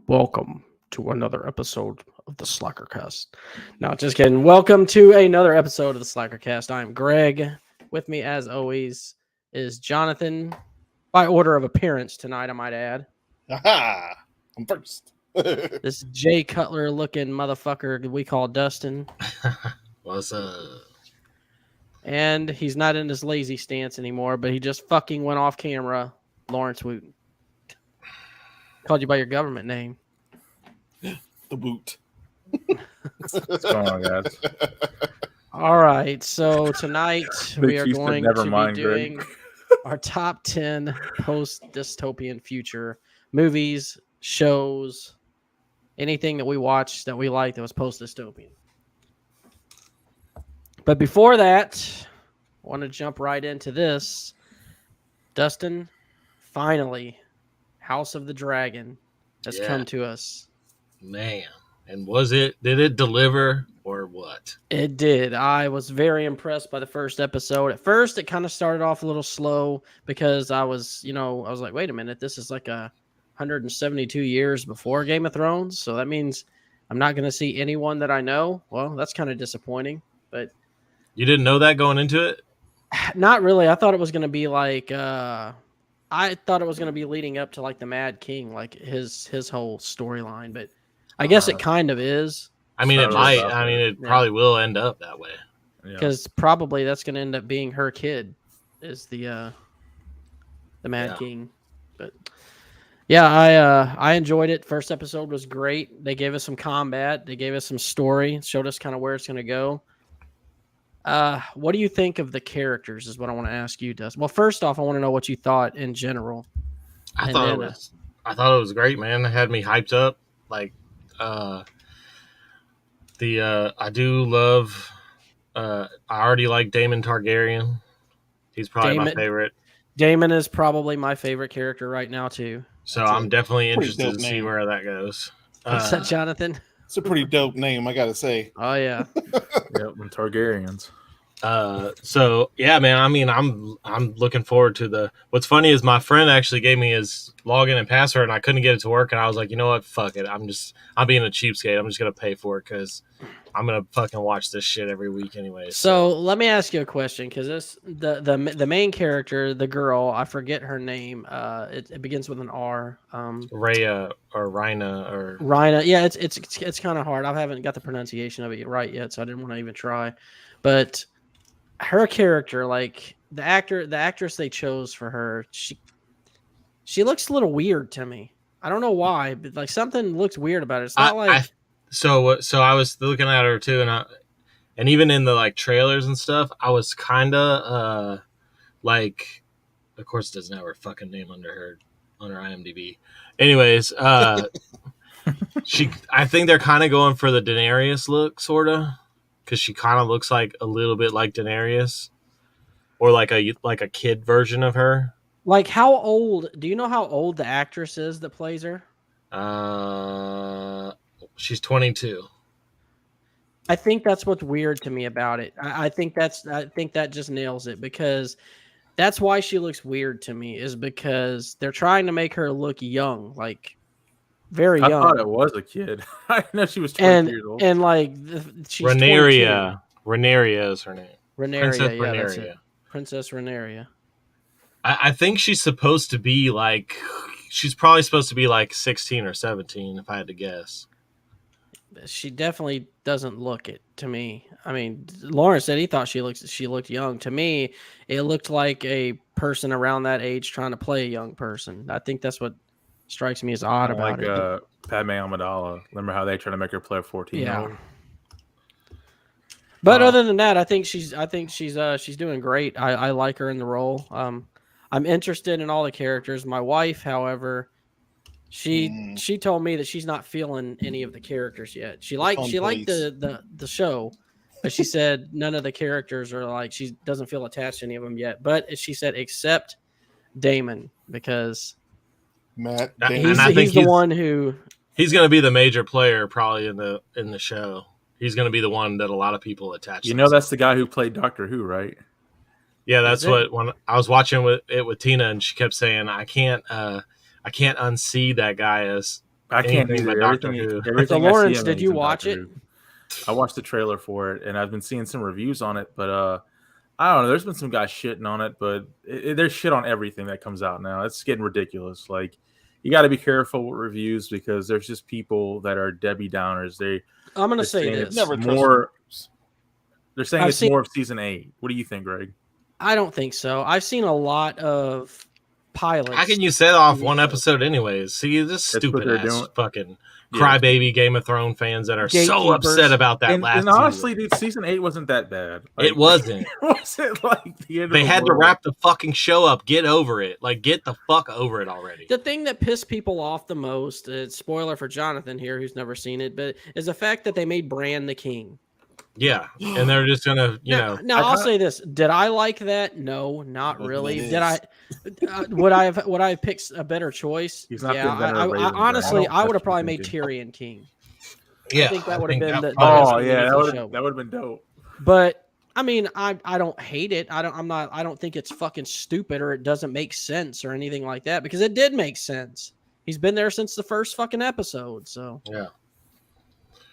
Welcome to another episode of the Slackercast. No, just kidding. Welcome to another episode of the Slackercast. I'm Greg. With me, as always, is Jonathan. By order of appearance tonight, I might add. Aha! I'm first. This Jay Cutler looking motherfucker we call Dustin. What's up? And he's not in his lazy stance anymore, but he just fucking went off camera. Lawrence Wooten. Called you by your government name. The boot. What's going on, guys? All right, so tonight we are You said going never to mind, be Greg. doing our top 10 post-dystopian future movies, shows, anything that we watched that we liked that was post-dystopian. But before that, I want to jump right into this. Dustin, finally, House of the Dragon has come to us. Man. And did it deliver or what? It did. I was very impressed by the first episode. At first, it kind of started off a little slow because I was like, wait a minute, this is like 172 years before Game of Thrones. So that means I'm not going to see anyone that I know. Well, that's kind of disappointing, but You didn't know that going into it? not really. I thought it was going to be like, I thought it was going to be leading up to like the Mad King, like his whole storyline, but I guess it kind of is. I mean, it Started might. off I mean, it yeah. probably will end up that way. Yeah. Because probably that's going to end up being her kid is the Mad Yeah. King. But yeah, I enjoyed it. First episode was great. They gave us some combat. They gave us some story. Showed us kind of where it's going to go. What do you think of the characters is what I want to ask you, Dustin. Well, first off, I want to know what you thought in general. I And thought then, it was great, man. It had me hyped up. Like, I do love. I already like Daemon Targaryen. He's probably my Daemon- favorite. Damon is probably my favorite character right now, too. So That's I'm definitely pretty interested dope to see name. where that goes. What's that, Jonathan? It's a pretty dope name, I gotta say. Oh, yeah. Yep, and Targaryens. So yeah, man. I mean, I'm looking forward to the. What's funny is my friend actually gave me his login and password, and I couldn't get it to work. And I was like, you know what? Fuck it. I'm being a cheapskate. I'm just gonna pay for it because I'm gonna fucking watch this shit every week anyway. So let me ask you a question, because the main character, the girl, I forget her name. It begins with an R. Rhea or Rhina or Rhina. Yeah, it's kind of hard. I haven't got the pronunciation of it right yet, so I didn't want to even try. But her character, like the actress they chose for her, she looks a little weird to me. I don't know why, but like something looks weird about it. It's not So I was looking at her too, and even in the like trailers and stuff, I was kind of like, of course, it doesn't have her fucking name under her IMDb. Anyways, I think they're kind of going for the Daenerys look, sort of, because she kind of looks like a little bit like Daenerys, or like a kid version of her. like how old? Do you know how old the actress is that plays her? She's 22. I think that's what's weird to me about it. I think that just nails it, because that's why she looks weird to me, is because they're trying to make her look young, like very I young. thought it was a kid. I didn't know she was 20 years old. And like she's Rhaenyra. Rhaenyra is her name. 22. Princess Rhaenyra, yeah, that's Rhaenyra. it. Princess Rhaenyra. I think she's supposed to be like, she's probably supposed to be like 16 or 17, if I had to guess. She definitely doesn't look it to me. I mean, Lawrence said he thought she looked young. To me, it looked like a person around that age trying to play a young person. I think that's what strikes me as odd about like it. Padme Amidala. Remember how they try to make her play a 14-year-old? Yeah. But other than that, I think she's doing great. I like her in the role. I'm interested in all the characters. My wife, however, she told me that she's not feeling any of the characters yet. She liked the show, but she said none of the characters are like, she doesn't feel attached to any of them yet. But she said except Damon, because Matt And he's the one who he's going to be the major player probably in the show. He's going to be the one that a lot of people attach. You know, that's the guy who played Doctor Who, right? Yeah, that's what, when I was watching with Tina, and she kept saying, I can't unsee that guy as I can't anything but either. Doctor Everything, Who. everything So, I see Lawrence, him did in you is in watch Doctor it? Who. I watched the trailer for it, and I've been seeing some reviews on it, but I don't know. There's been some guys shitting on it, but there's shit on everything that comes out now. It's getting ridiculous. Like, you got to be careful with reviews because there's just people that are Debbie Downers. I'm going to They're say saying this. it's Never trust more. reviews. They're saying I've it's seen- more of season 8. What do you think, Greg? I don't think so. I've seen a lot of pilots. How can you set off TV one shows. episode anyways? See, this That's what stupid they're ass doing. fucking Yeah. crybaby Game of Thrones fans that are so Gatekeepers. upset about that last And honestly, season. dude, season 8 wasn't that bad. It wasn't. It wasn't like the end of They the had to world. wrap the fucking show up. Get over it. Like, get the fuck over it already. The thing that pissed people off the most, spoiler for Jonathan here, who's never seen it, but is the fact that they made Bran the king. Yeah, and they're just gonna, Now I'll say this: did I like that? No, not Look really. at Did I? Would I have picked a better choice? He's not Yeah, the inventor of Raven, honestly, Brian. I would have That's what probably I'm made thinking. Tyrion king. yeah, I think that would have been the probably- best Oh ending yeah, of that the would show. have been dope. But I mean, I don't hate it. I don't think it's fucking stupid or it doesn't make sense or anything like that because it did make sense. He's been there since the first fucking episode, so yeah.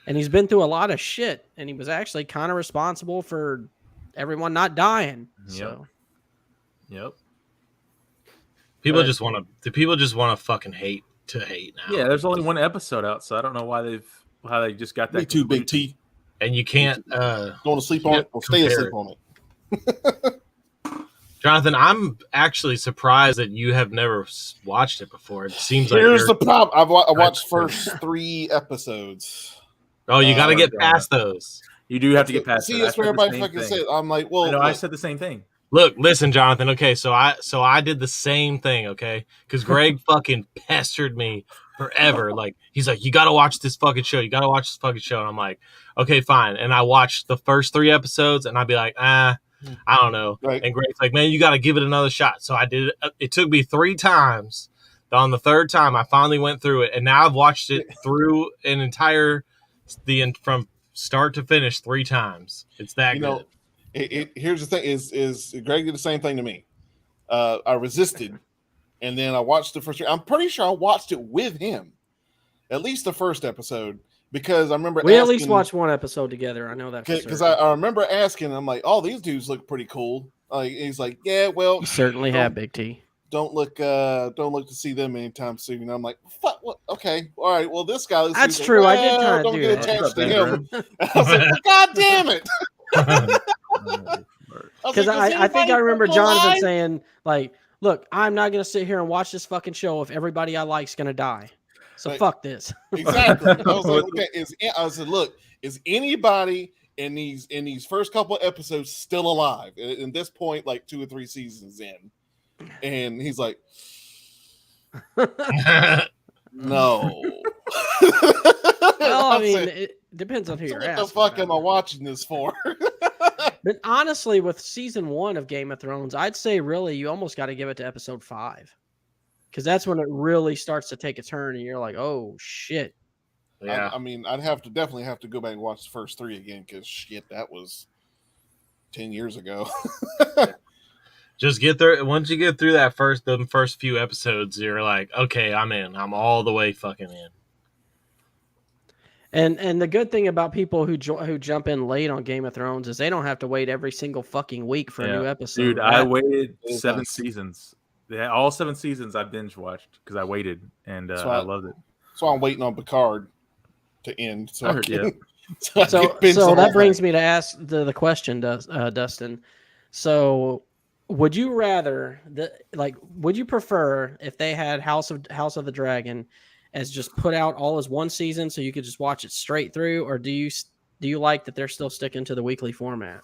and he's been through a lot of shit, and he was actually kind of responsible for everyone not dying. Yep. So Yep. People But- just want to. The people just want to fucking hate to hate now. Yeah, there's only one episode out, so I don't know how they just got that. Me too, Big conclusion. T. and you can't. Going to sleep on it or stay compare asleep on it. Jonathan, I'm actually surprised that you have never watched it before. It seems like Here's you're, the problem. I watched first 3 episodes. oh, you got to get yeah. past those. You do have to get past. See, that. that's I what said the everybody same fucking thing. said. I'm like, well, I know. I look, said the same thing. Look, listen, Jonathan. Okay, so I did the same thing. Okay, because Greg fucking pestered me forever. Like he's like, you got to watch this fucking show. You got to watch this fucking show. And I'm like, okay, fine. And I watched the first 3 episodes, and I'd be like, I don't know. Right. And Greg's like, man, you got to give it another shot. So I did it. It took me 3 times. On the 3rd time, I finally went through it, and now I've watched it through an entire from start to finish 3 times. It's that you good. know, here's the thing: is Greg did the same thing to me. I resisted, and then I watched the first. I'm pretty sure I watched it with him, at least the first episode, because I remember we at least watched one episode together. I know that because I remember asking. I'm like, oh, these dudes look pretty cool. Like he's like, yeah, well, you certainly have, Big T. don't look to see them anytime soon. And I'm like, fuck, what? Okay, all right. Well, this guy. That's he's true. Like, I did well, kinda don't do get that. attached What's to up, him. I was like, God damn it! Because I think I remember Jonathan saying, like, look, I'm not going to sit here and watch this fucking show if everybody I like's going to die. So Like, fuck this. Exactly. I was like, okay, I said, look, is anybody in these first couple of episodes still alive? In this point, like 2 or 3 seasons in, and he's like, no. Well, I mean, said, it depends on who so you're what asking. the fuck am I about. watching this for? But honestly, with season 1 of Game of Thrones, I'd say really you almost got to give it to episode 5. Because that's when it really starts to take a turn and you're like, oh, shit. yeah. I mean, I'd definitely have to go back and watch the first 3 again because shit, that was 10 years ago. Just get there. Once you get through the first few episodes, you're like, okay, I'm in. I'm all the way fucking in. And the good thing about people who jump in late on Game of Thrones is they don't have to wait every single fucking week for a new episode. Dude, I That- waited is 7 nice. seasons. Yeah, all 7 seasons I binge watched because I waited and So I loved it. So I'm waiting on Picard to end. So I heard- yeah. I So can binge the whole that brings thing. me to ask the question, Dustin. So would you rather would you prefer if they had House of the Dragon as just put out all as one season so you could just watch it straight through, or do you like that they're still sticking to the weekly format?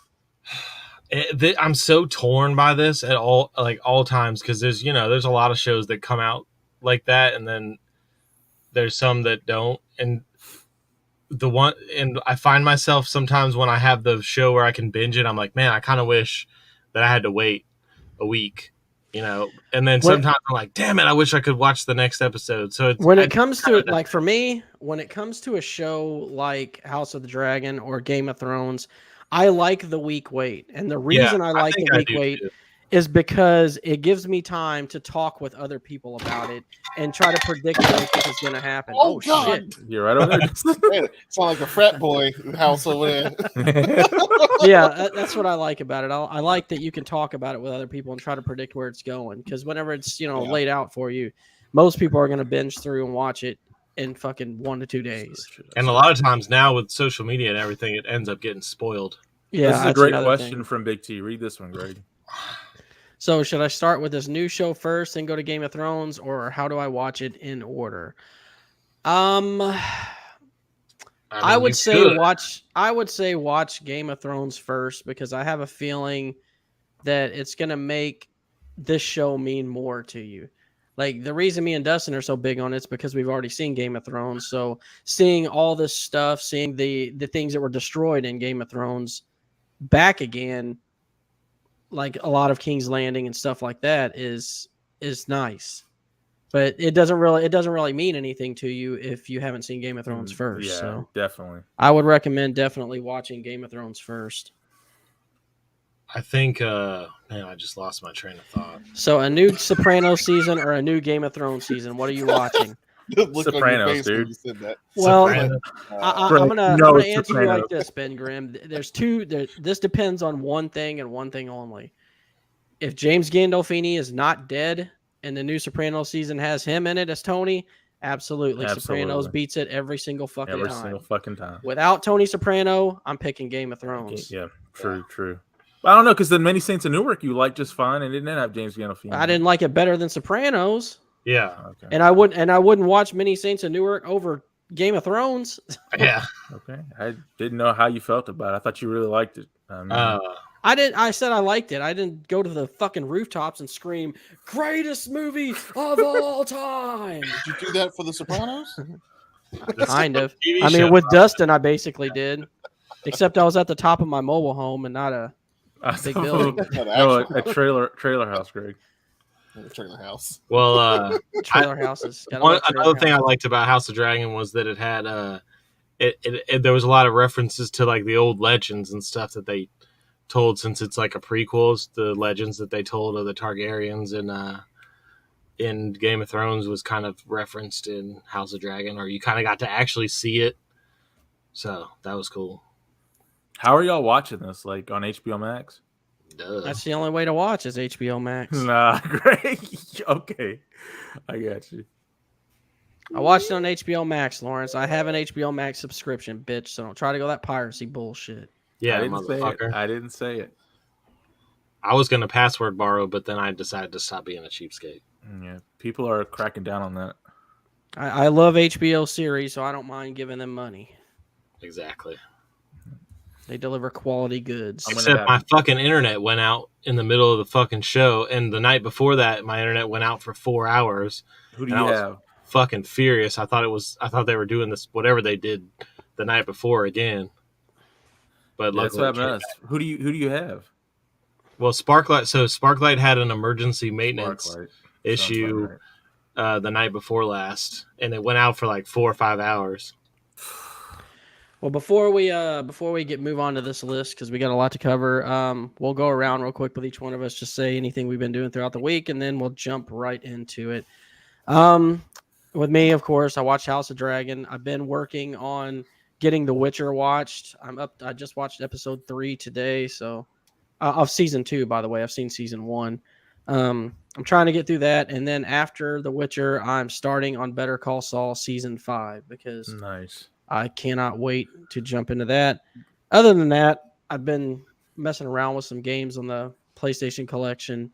I'm so torn by this at all times because there's a lot of shows that come out like that, and then there's some that don't. And I find myself sometimes when I have the show where I can binge it, I'm like, man, I kind of wish that I had to wait a week, and then sometimes I'm like, damn it, I wish I could watch the next episode. So When it comes to a show like House of the Dragon or Game of Thrones, I like the week wait. And the reason I like the week wait is because it gives me time to talk with other people about it and try to predict what I think is going to happen. Oh, God. Shit. You're right over there. Man, sound like a frat boy house over there. Yeah, that's what I like about it. I like that you can talk about it with other people and try to predict where it's going. Because whenever it's laid out for you, most people are going to binge through and watch it in fucking 1 to 2 days. And a lot of times now with social media and everything, it ends up getting spoiled. Yeah, this is a great question from Big T. Read this one, Greg. So should I start with this new show first and go to Game of Thrones, or how do I watch it in order? I would say watch Game of Thrones first, because I have a feeling that it's going to make this show mean more to you. Like, the reason me and Dustin are so big on it's because we've already seen Game of Thrones. So seeing all this stuff, seeing the things that were destroyed in Game of Thrones back again, like a lot of King's Landing and stuff like that, is nice. But it doesn't really mean anything to you if you haven't seen Game of Thrones first. Yeah, so definitely. I would recommend definitely watching Game of Thrones first. I think, man, I just lost my train of thought. So a new Sopranos season or a new Game of Thrones season? What are you watching? Sopranos, dude. You said that. Well, Sopranos. I'm gonna answer you Sopranos. like this, Ben Grimm. There's two. This depends on one thing and one thing only. If James Gandolfini is not dead and the new Sopranos season has him in it as Tony, absolutely. Sopranos beats it every single fucking time. Without Tony Soprano, I'm picking Game of Thrones. Yeah, true. I don't know, because the Many Saints of Newark you liked just fine, and it didn't have James Gandolfini. I didn't like it better than Sopranos. Yeah. Okay. And I wouldn't watch Many Saints of Newark over Game of Thrones. Yeah. Okay. I didn't know how you felt about it. I thought you really liked it. I didn't. I said I liked it. I didn't go to the fucking rooftops and scream, "Greatest movie of all time!" Did you do that for The Sopranos? Kind of. I mean, with Dustin, I basically did, except I was at the top of my mobile home and not a big building. No, a trailer house, Greg. Trailer house. Well, trailer houses. Another thing I liked about House of Dragon was that it had there was a lot of references to like the old legends and stuff that they told, since it's like a prequel. The legends that they told of the Targaryens in Game of Thrones was kind of referenced in House of Dragon, or you kind of got to actually see it. So that was cool. How are y'all watching this? Like on HBO Max? Duh. That's the only way to watch is HBO Max. Nah, great. Okay, I got you. I watched it on HBO Max, Lawrence. I have an HBO Max subscription, bitch. So don't try to go that piracy bullshit. Yeah, I didn't say it. I was going to password borrow, but then I decided to stop being a cheapskate. Yeah, people are cracking down on that. I love HBO series, so I don't mind giving them money. Exactly. They deliver quality goods. Except my fucking internet went out in the middle of the fucking show, and the night before that, my internet went out for 4 hours. Who do you have? Fucking furious. I thought they were doing this whatever they did the night before again. But luckily, who do you have? Well, Sparklight had an emergency maintenance issue the night before last, and it went out for like 4 or 5 hours. Well, before we move on to this list, because we got a lot to cover, we'll go around real quick with each one of us, just say anything we've been doing throughout the week, and then we'll jump right into it. With me, of course, I watched House of Dragon. I've been working on getting The Witcher watched. I just watched episode 3 today, so of season 2, by the way. I've seen season 1. I'm trying to get through that, and then after The Witcher, I'm starting on Better Call Saul season 5 because nice. I cannot wait to jump into that. Other than that, I've been messing around with some games on the PlayStation collection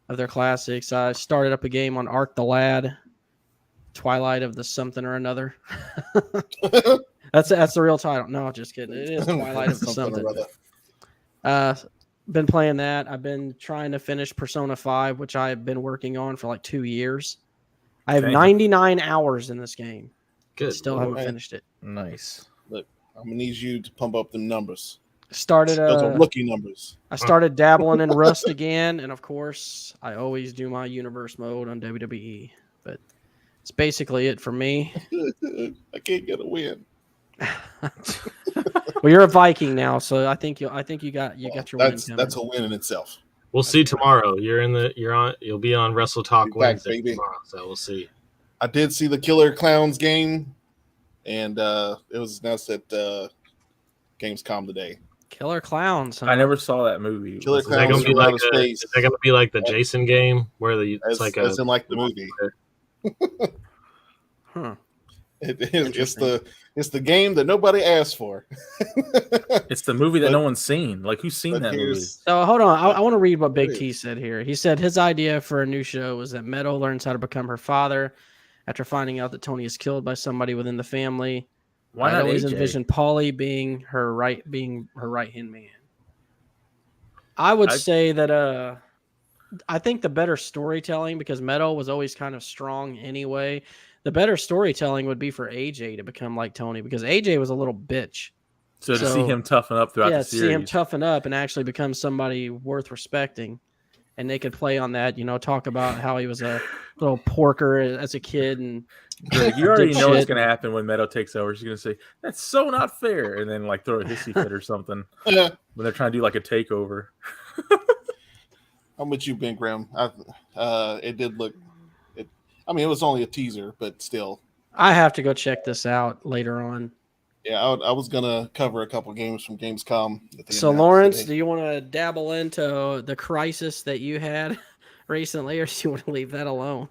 of their classics. I started up a game on Ark the Lad, Twilight of the something or another. That's the real title. No, just kidding. It is Twilight of the something. Been playing that. I've been trying to finish Persona 5, which I've been working on for like 2 years. I have 99 hours in this game. Good. Still haven't finished it. Nice. Look, I'm gonna need you to pump up them numbers. Those are rookie numbers. I started dabbling in Rust again, and of course, I always do my universe mode on WWE. But it's basically it for me. I can't get a win. Well, you're a Viking now, so I think you got your win. That's a win in itself. We'll see tomorrow. You'll be on Wrestle Talk Be back, Wednesday baby. tomorrow, so we'll see. I did see the Killer Clowns game, and it was announced at Gamescom today. Killer Clowns. Huh? I never saw that movie. Killer Is that Clowns from outer space. Is that gonna be like the Jason game where it's like as in like the movie? Huh. It's the game that nobody asked for. It's the movie that no one's seen. Like, who's seen that movie? So hold on, I want to read what Big T said here. He said his idea for a new show was that Meadow learns how to become her father after finding out that Tony is killed by somebody within the family. Why I'd not always AJ? envisioned Paulie being her right hand man. I would say that I think the better storytelling, because Meadow was always kind of strong anyway. The better storytelling would be for AJ to become like Tony, because AJ was a little bitch. So to see him toughen up throughout the series. See him toughen up and actually become somebody worth respecting. And they could play on that, talk about how he was a little porker as a kid. And Greg, you already know what's going to happen when Meadow takes over. She's going to say, "That's so not fair," and then like throw a hissy fit or something when they're trying to do like a takeover. I'm with you, Ben Grimm. It did look. It was only a teaser, but still. I have to go check this out later on. Yeah, I was gonna cover a couple games from Gamescom. So, Lawrence, do you want to dabble into the crisis that you had recently, or do you want to leave that alone?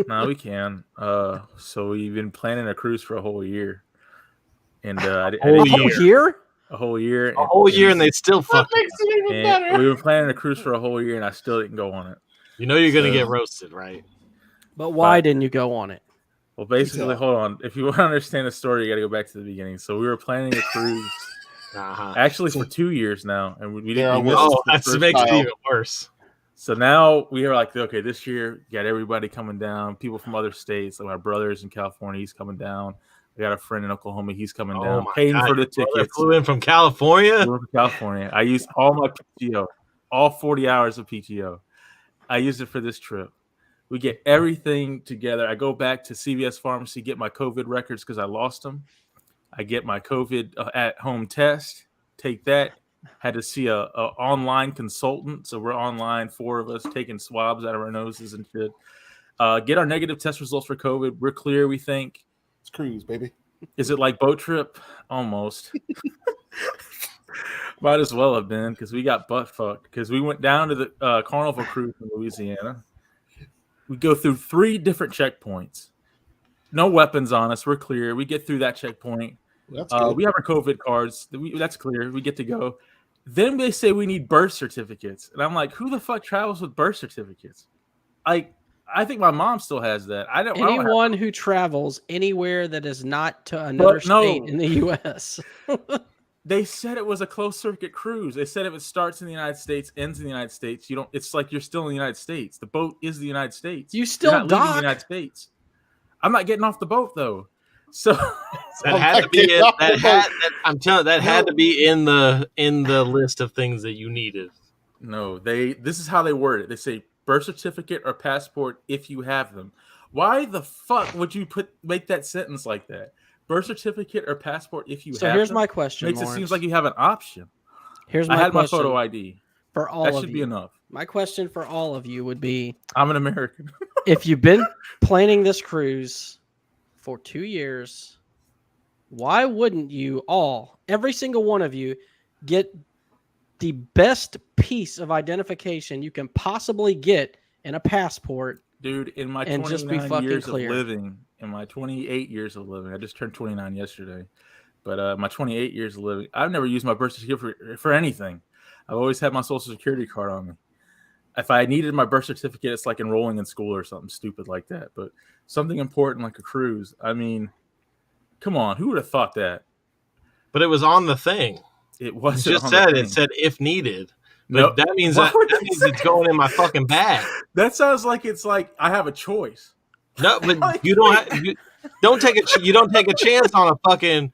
No, we can. So we've been planning a cruise for a whole year, and a whole year, and they still fucking. We were planning a cruise for a whole year, and I still didn't go on it. You know you're gonna get roasted, right? But why didn't you go on it? Well, basically, hold on. If you want to understand the story, you got to go back to the beginning. So we were planning a cruise, actually for 2 years now, and we didn't. That makes it even worse. So now we are like, okay, this year, got everybody coming down. People from other states, like my brother's in California, he's coming down. I got a friend in Oklahoma, he's coming down. Paying for the tickets. Flew in from California. I used all my PTO, all 40 hours of PTO. I used it for this trip. We get everything together. I go back to CVS Pharmacy, get my COVID records because I lost them. I get my COVID at-home test, take that. Had to see a online consultant. So we're online, 4 of us, taking swabs out of our noses and shit. Get our negative test results for COVID. We're clear, we think. It's cruise, baby. Is it like boat trip? Almost. Might as well have been, because we got butt fucked. Because we went down to the Carnival cruise in Louisiana. We go through 3 different checkpoints. No weapons on us. We're clear. We get through that checkpoint. We have our COVID cards. That's clear. We get to go. Then they say we need birth certificates. And I'm like, who the fuck travels with birth certificates? I think my mom still has that. Anyone who travels anywhere that is not to another state in the U.S. They said it was a closed circuit cruise. They said if it starts in the United States, ends in the United States, you don't. It's like you're still in the United States. The boat is the United States. You still dock. The United States. I'm not getting off the boat though. So that had to be I'm telling you, that had to be in the list of things that you needed. No, this is how they word it. They say birth certificate or passport if you have them. Why the fuck would you make that sentence like that? Birth certificate or passport if you have them. So here's my question. Makes it seem like you have an option. I had my photo ID. For all of you. That should be enough. My question for all of you would be, I'm an American. If you've been planning this cruise for 2 years, why wouldn't you every single one of you, get the best piece of identification you can possibly get in a passport? Dude, in my 29 years of living, in my 28 years of living, I just turned 29 yesterday, but my 28 years of living, I've never used my birth certificate for anything. I've always had my social security card on me. If I needed my birth certificate, it's like enrolling in school or something stupid like that. But something important like a cruise, I mean, come on, who would have thought that? But it was on the thing. It was it said if needed. But that means it's going in my fucking bag. That sounds like it's like I have a choice. No, but you don't take a chance on a fucking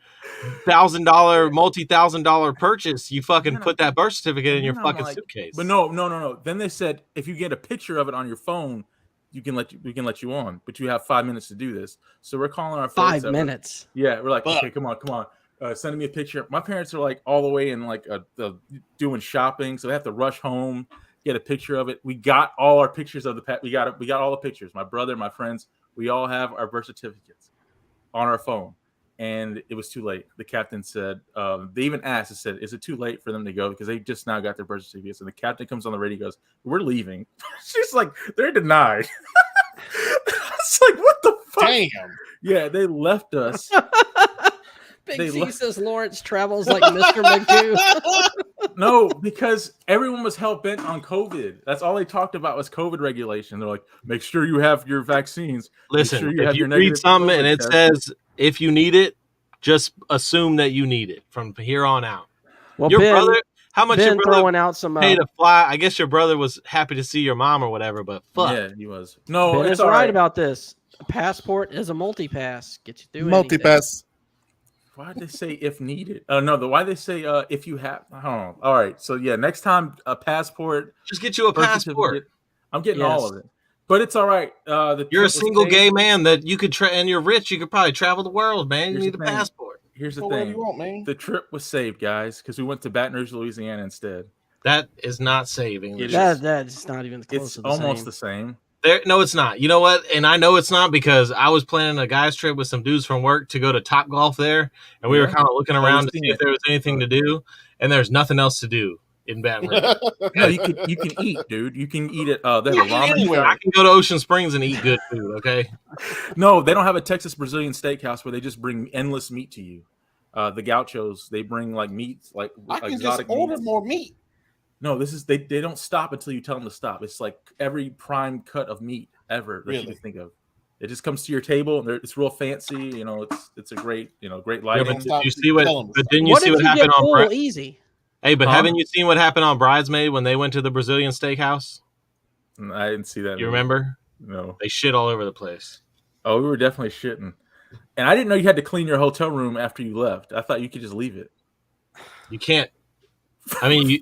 multi-$1,000 purchase. You fucking put that birth certificate in your fucking suitcase. But no. Then they said if you get a picture of it on your phone, we can let you on. But you have 5 minutes to do this. So we're calling our 5 minutes. Yeah, we're like, okay, come on. Sending me a picture. My parents are like all the way in like doing shopping, so they have to rush home, He had a picture of it. We got all our pictures of the pet. We got all the pictures. My brother, my friends, we all have our birth certificates on our phone. And it was too late. The captain said, they even asked, said, is it too late for them to go? Because they just now got their birth certificates. And the captain comes on the radio and goes, we're leaving. She's like, they're denied. It's like, what the fuck? Damn. Yeah, they left us. Big C says Lawrence travels like Mr. Magoo. No, because everyone was hell bent on COVID. That's all they talked about was COVID regulation. They're like, make sure you have your vaccines. Listen, sure if you read something and it says if you need it, just assume that you need it from here on out. Well, your Ben, brother, how much Ben your brother throwing out some paid to fly? I guess your brother was happy to see your mom or whatever, but fuck. Yeah, he was. No, Ben it's is all right about this. A passport is a multi-pass. Get you through Multi-pass. Why did they say if needed? No, why they say if you have? I don't know. All right, so yeah, next time a passport. Just get you a passport. I'm getting all of it, but it's all right. You're a single gay man that you could and you're rich. You could probably travel the world, man. You need a passport. Here's the thing. You want, man. The trip was saved, guys, because we went to Baton Rouge, Louisiana instead. That is not saving. That's not even close to the same. It's almost the same. No, it's not. You know what? And I know it's not because I was planning a guys trip with some dudes from work to go to Top Golf there, and we were kind of looking around to see if there was anything to do, and there's nothing else to do in Baton Rouge. No, you can eat, dude. You can eat it. They have a ramen. I can go to Ocean Springs and eat good food. Okay. No, they don't have a Texas Brazilian steakhouse where they just bring endless meat to you. The Gauchos, they bring like meats, like I can exotic just order meats. more meat. No, this is they don't stop until you tell them to stop. It's like every prime cut of meat ever that you can think of. It just comes to your table and it's real fancy. You know, it's a great great lighting. Yeah, but did you see what? But didn't you see what happened on Easy? Hey, but haven't you seen what happened on Bridesmaid when they went to the Brazilian steakhouse? I didn't see that. You remember? No, they shit all over the place. Oh, we were definitely shitting. And I didn't know you had to clean your hotel room after you left. I thought you could just leave it. You can't. I mean,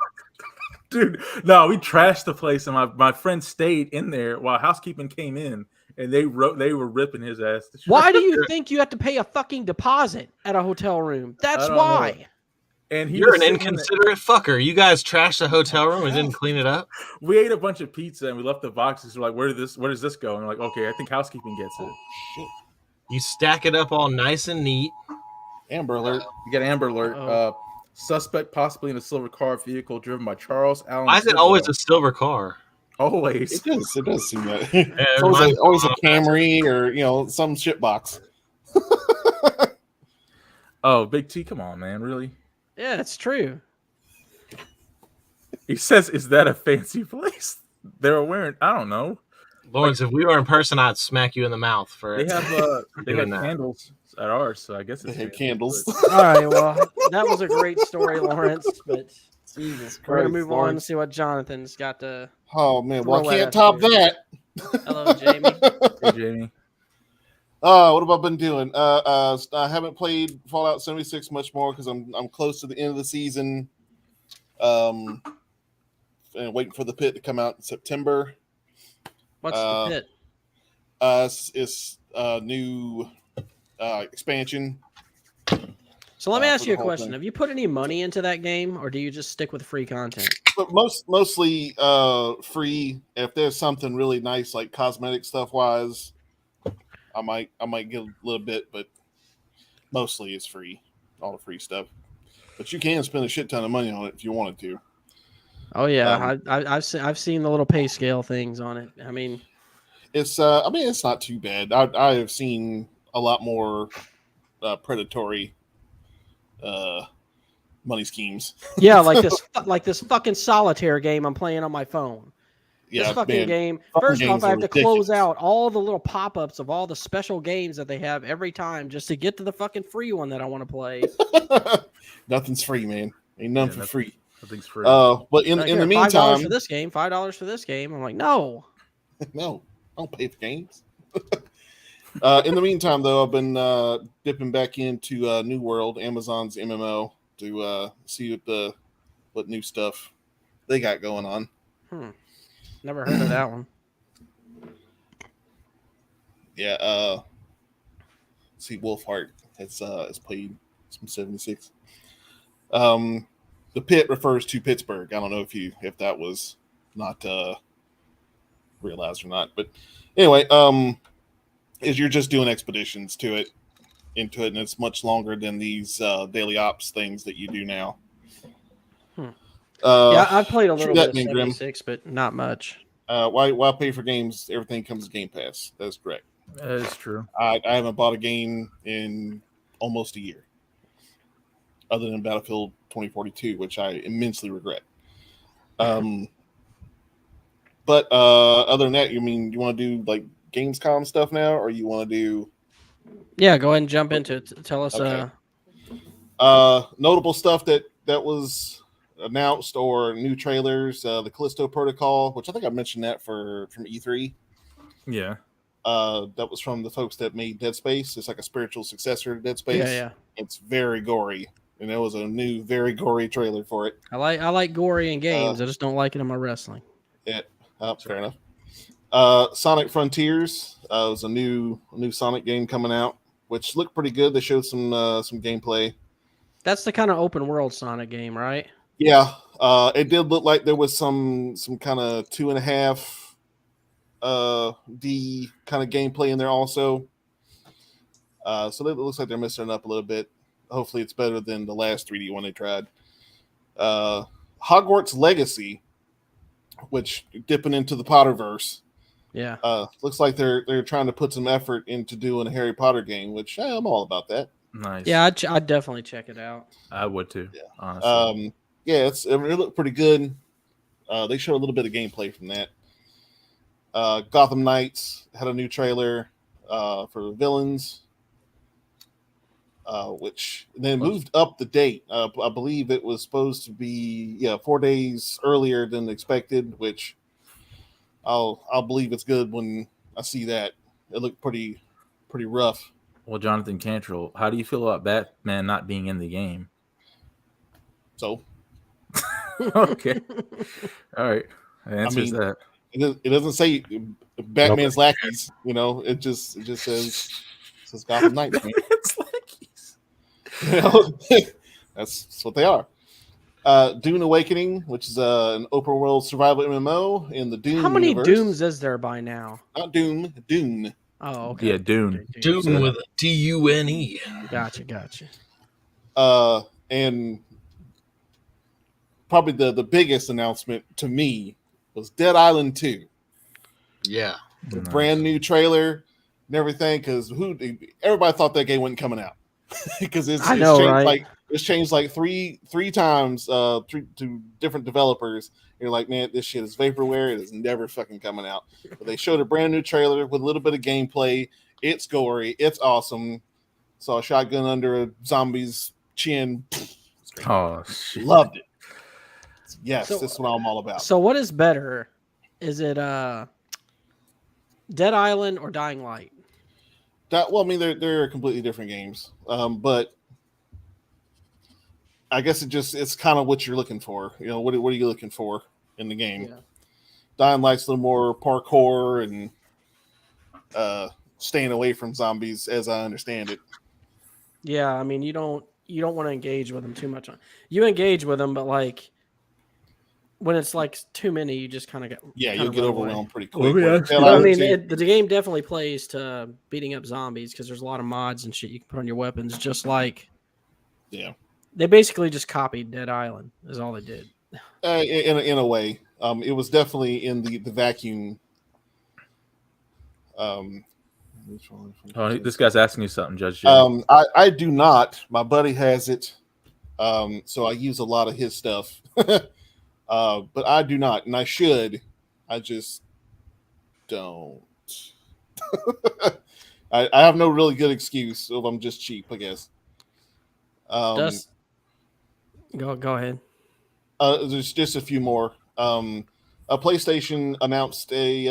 dude, no, we trashed the place, and my friend stayed in there while housekeeping came in, and they were ripping his ass. Why do you think you have to pay a fucking deposit at a hotel room? That's why. Know. And you're an inconsiderate fucker. You guys trashed the hotel room and didn't clean it up. We ate a bunch of pizza and we left the boxes. We're like, where does this go? And we're like, okay, I think housekeeping gets it. Shit. You stack it up all nice and neat. Amber alert. You get Amber alert. Suspect possibly in a silver car vehicle driven by Charles Allen. Why is it always a silver car? Always. It does seem that. It's always a Camry or some shit box. Oh, Big T, come on, man, really? Yeah, it's true. He says, "Is that a fancy place?" They're wearing. I don't know. Lawrence, if we were in person, I'd smack you in the mouth for it. They have candles at ours, so I guess they have candles. All right, well, that was a great story, Lawrence. But Jesus Christ, we're gonna move on and see what Jonathan's got to. Oh man, well, I can't top that. Hello, Jamie. Hey, Jamie. What have I been doing? I haven't played Fallout 76 much more because I'm close to the end of the season. And waiting for the pit to come out in September. What's the pit? It's a new expansion. So let me ask you a question. Have you put any money into that game, or do you just stick with free content? But mostly free. If there's something really nice, like cosmetic stuff wise, I might get a little bit, but mostly it's free. All the free stuff. But you can spend a shit ton of money on it if you wanted to. Oh yeah, I've seen the little pay scale things on it. I mean, it's not too bad. I have seen a lot more predatory money schemes. Yeah, like this fucking solitaire game I'm playing on my phone. Yeah, this fucking game. First off, I have to close out all the little pop-ups of all the special games that they have every time just to get to the fucking free one that I want to play. Nothing's free, man. Ain't none for free. Nothing's free. But in the meantime, $5 for this game, $5 for this game. I'm like, no, no, I don't pay for games. In the meantime, though, I've been dipping back into New World, Amazon's MMO, to see what new stuff they got going on. Never heard of that one. Yeah, see, Wolfheart. It's played some 76. The pit refers to Pittsburgh. I don't know if that was not realized or not. But anyway, is you're just doing expeditions into it, and it's much longer than these daily ops things that you do now. Yeah, I've played a true little that, bit of man, Grim. 76, but not much. Why pay for games? Everything comes with Game Pass. That's correct. That is true. I haven't bought a game in almost a year, other than Battlefield 2042, which I immensely regret. But other than that, you want to do like Gamescom stuff now, or you want to do? Yeah, go ahead and jump into it. Tell us. Okay. Notable stuff that was announced or new trailers. The Callisto Protocol, which I think I mentioned that from E3. Yeah. That was from the folks that made Dead Space. It's like a spiritual successor to Dead Space. Yeah. It's very gory, and there was a new, very gory trailer for it. I like gory in games. I just don't like it in my wrestling. Yeah, fair enough. Sonic Frontiers was a new Sonic game coming out, which looked pretty good. They showed some gameplay. That's the kind of open world Sonic game, right? Yeah, it did look like there was some kind of 2.5 D kind of gameplay in there also. So it looks like they're messing it up a little bit. Hopefully it's better than the last 3D one they tried. Hogwarts Legacy, which dipping into the Potterverse. Yeah. Looks like they're trying to put some effort into doing a Harry Potter game, which I'm all about that. Nice. Yeah, I'd definitely check it out. I would too. Yeah. Honestly. It looked pretty good. They showed a little bit of gameplay from that. Gotham Knights had a new trailer for the villains, which then moved up the date. I believe it was supposed to be 4 days earlier than expected, which I'll believe it's good when I see that. It looked pretty rough. Well, Jonathan Cantrell, how do you feel about Batman not being in the game? So Okay. All right. That answers that. It doesn't say Batman's lackeys, it just says Gotham Knights. It's lackeys. That's what they are. Dune Awakening, which is an open world survival MMO in the Dune How many universe. Dooms is there by now? Not Doom, Dune. Oh, okay. Yeah, Dune. Dune with a Dune. Gotcha. And probably the biggest announcement to me was Dead Island 2. Yeah. The brand new trailer and everything, because everybody thought that game wasn't coming out. Because it's changed, right? It's changed like three times to different developers. You're like, man, this shit is vaporware. It is never fucking coming out. But they showed a brand new trailer with a little bit of gameplay. It's gory. It's awesome. Saw a shotgun under a zombie's chin. Oh, shit. Loved it. Yes, this is what I'm all about. So what is better? Is it Dead Island or Dying Light? They're completely different games. But I guess it's kind of what you're looking for. What are you looking for in the game? Yeah. Dying Light's a little more parkour and staying away from zombies, as I understand it. Yeah, you don't want to engage with them too much. You engage with them, but like when it's like too many, you just kind of get you'll get overwhelmed pretty quick. The game definitely plays to beating up zombies because there's a lot of mods and shit you can put on your weapons. Just like they basically just copied Dead Island is all they did. In a way, it was definitely in the vacuum. This guy's asking you something, Judge. I do not. My buddy has it, so I use a lot of his stuff. But I do not, and I should. I just don't. I have no really good excuse, so I'm just cheap, I guess. Go ahead. There's just a few more. PlayStation announced a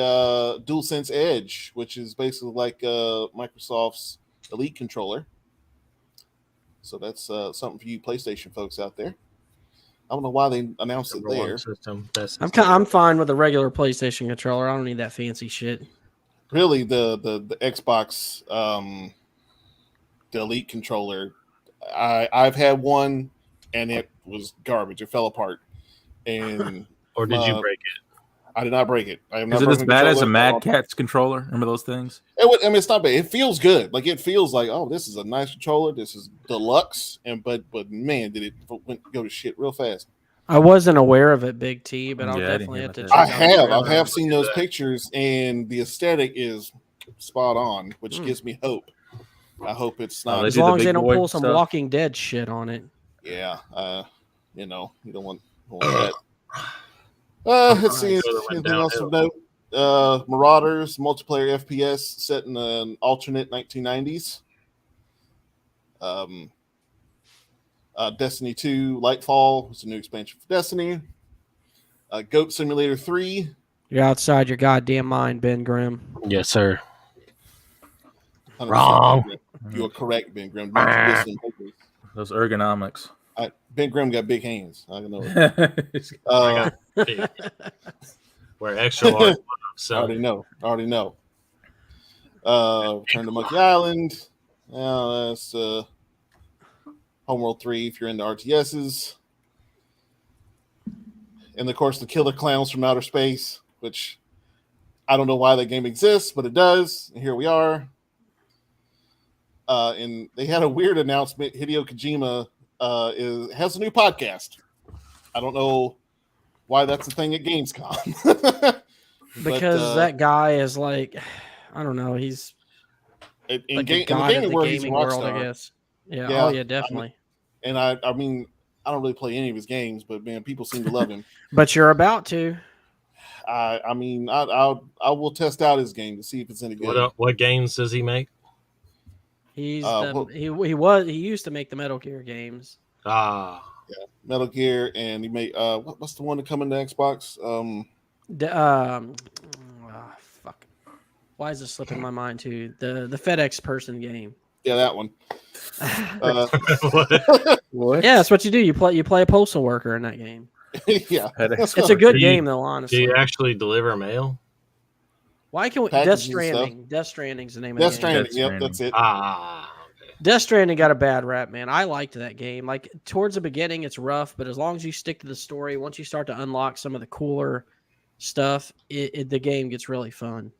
DualSense Edge, which is basically like Microsoft's Elite controller. So that's something for you PlayStation folks out there. I don't know why they announced it there. I'm fine with a regular PlayStation controller. I don't need that fancy shit. Really, the Xbox, the Elite controller, I've had one and it was garbage. It fell apart. And or did you break it? I did not break it. I am not Is it as broken bad as a controller. Mad Catz controller? Remember those things? I mean, it's not bad. It feels good. Like it feels like, oh, this is a nice controller. This is deluxe. But man, did it go to shit real fast. I wasn't aware of it, Big T, but I'll Yeah, I didn't definitely hear have to about check that. out I the have seen those pictures, and the aesthetic is spot on, which gives me hope. I hope it's not. As did the long as big they don't boy pull some stuff. Walking Dead shit on it. Yeah, you don't want that. Let's see anything else of note. Marauders multiplayer FPS set in an alternate 1990s. Destiny 2 Lightfall was a new expansion for Destiny. Goat Simulator 3. You're outside your goddamn mind, Ben Grimm. Yes, sir. 100% Wrong. Ben Grimm. You are correct, Ben Grimm. Don't you listen to papers. Those ergonomics. Ben Grimm got big hands. I know it. We're extra large. So Already know. Return to Monkey Island. That's Homeworld 3 if you're into RTSs. And of course, the Killer Clowns from Outer Space, which I don't know why that game exists, but it does. And here we are. And they had a weird announcement. Hideo Kojima has a new podcast. I don't know why that's a thing at Gamescom. Because that guy is like, I don't know, he's in like the a god of gaming the world, he's a gaming rock world, I star. guess. Yeah. Yeah, Oh, yeah, definitely. I mean, I don't really play any of his games, but man, people seem to love him. But you're about to. I mean, I will test out his game to see if it's any good. what games does he make? He's well- he used to make the Metal Gear games. Ah, Metal Gear, and he made what's the one that come into Xbox? Fuck. Why is this slipping my mind too? The FedEx person game. Yeah, that one. What? Yeah, that's what you do. You play a postal worker in that game. Yeah, It's a good Do you- game though, do honestly. you actually deliver mail? Why can we Packaging Death stuff. Stranding? Death Stranding's the name Death of the game. Stranding. Death Yep, Stranding. that's it. Ah, okay. Death Stranding got a bad rap, man. I liked that game. Like towards the beginning, it's rough, but as long as you stick to the story, once you start to unlock some of the cooler stuff, the game gets really fun.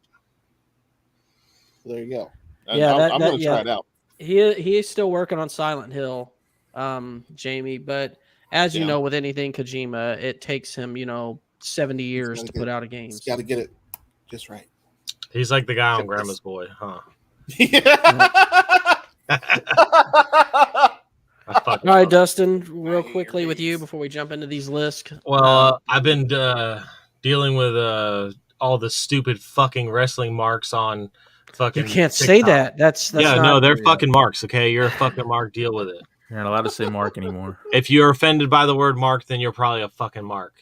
There you go. Yeah, I'm gonna try it out. He is still working on Silent Hill, Jamie. But as you know, with anything Kojima, it takes him 70 years to put out a game. He's got to get it just right. He's like the guy on Grandma's Boy, huh? All right, Dustin, real quickly with you before we jump into these lists. Well, I've been dealing with all the stupid fucking wrestling marks on fucking. You can't TikTok. say that. That's yeah, not, no, they're fucking marks. Okay, you're a fucking mark. Deal with it. You're not allowed to say Mark anymore. If you're offended by the word mark, then you're probably a fucking mark.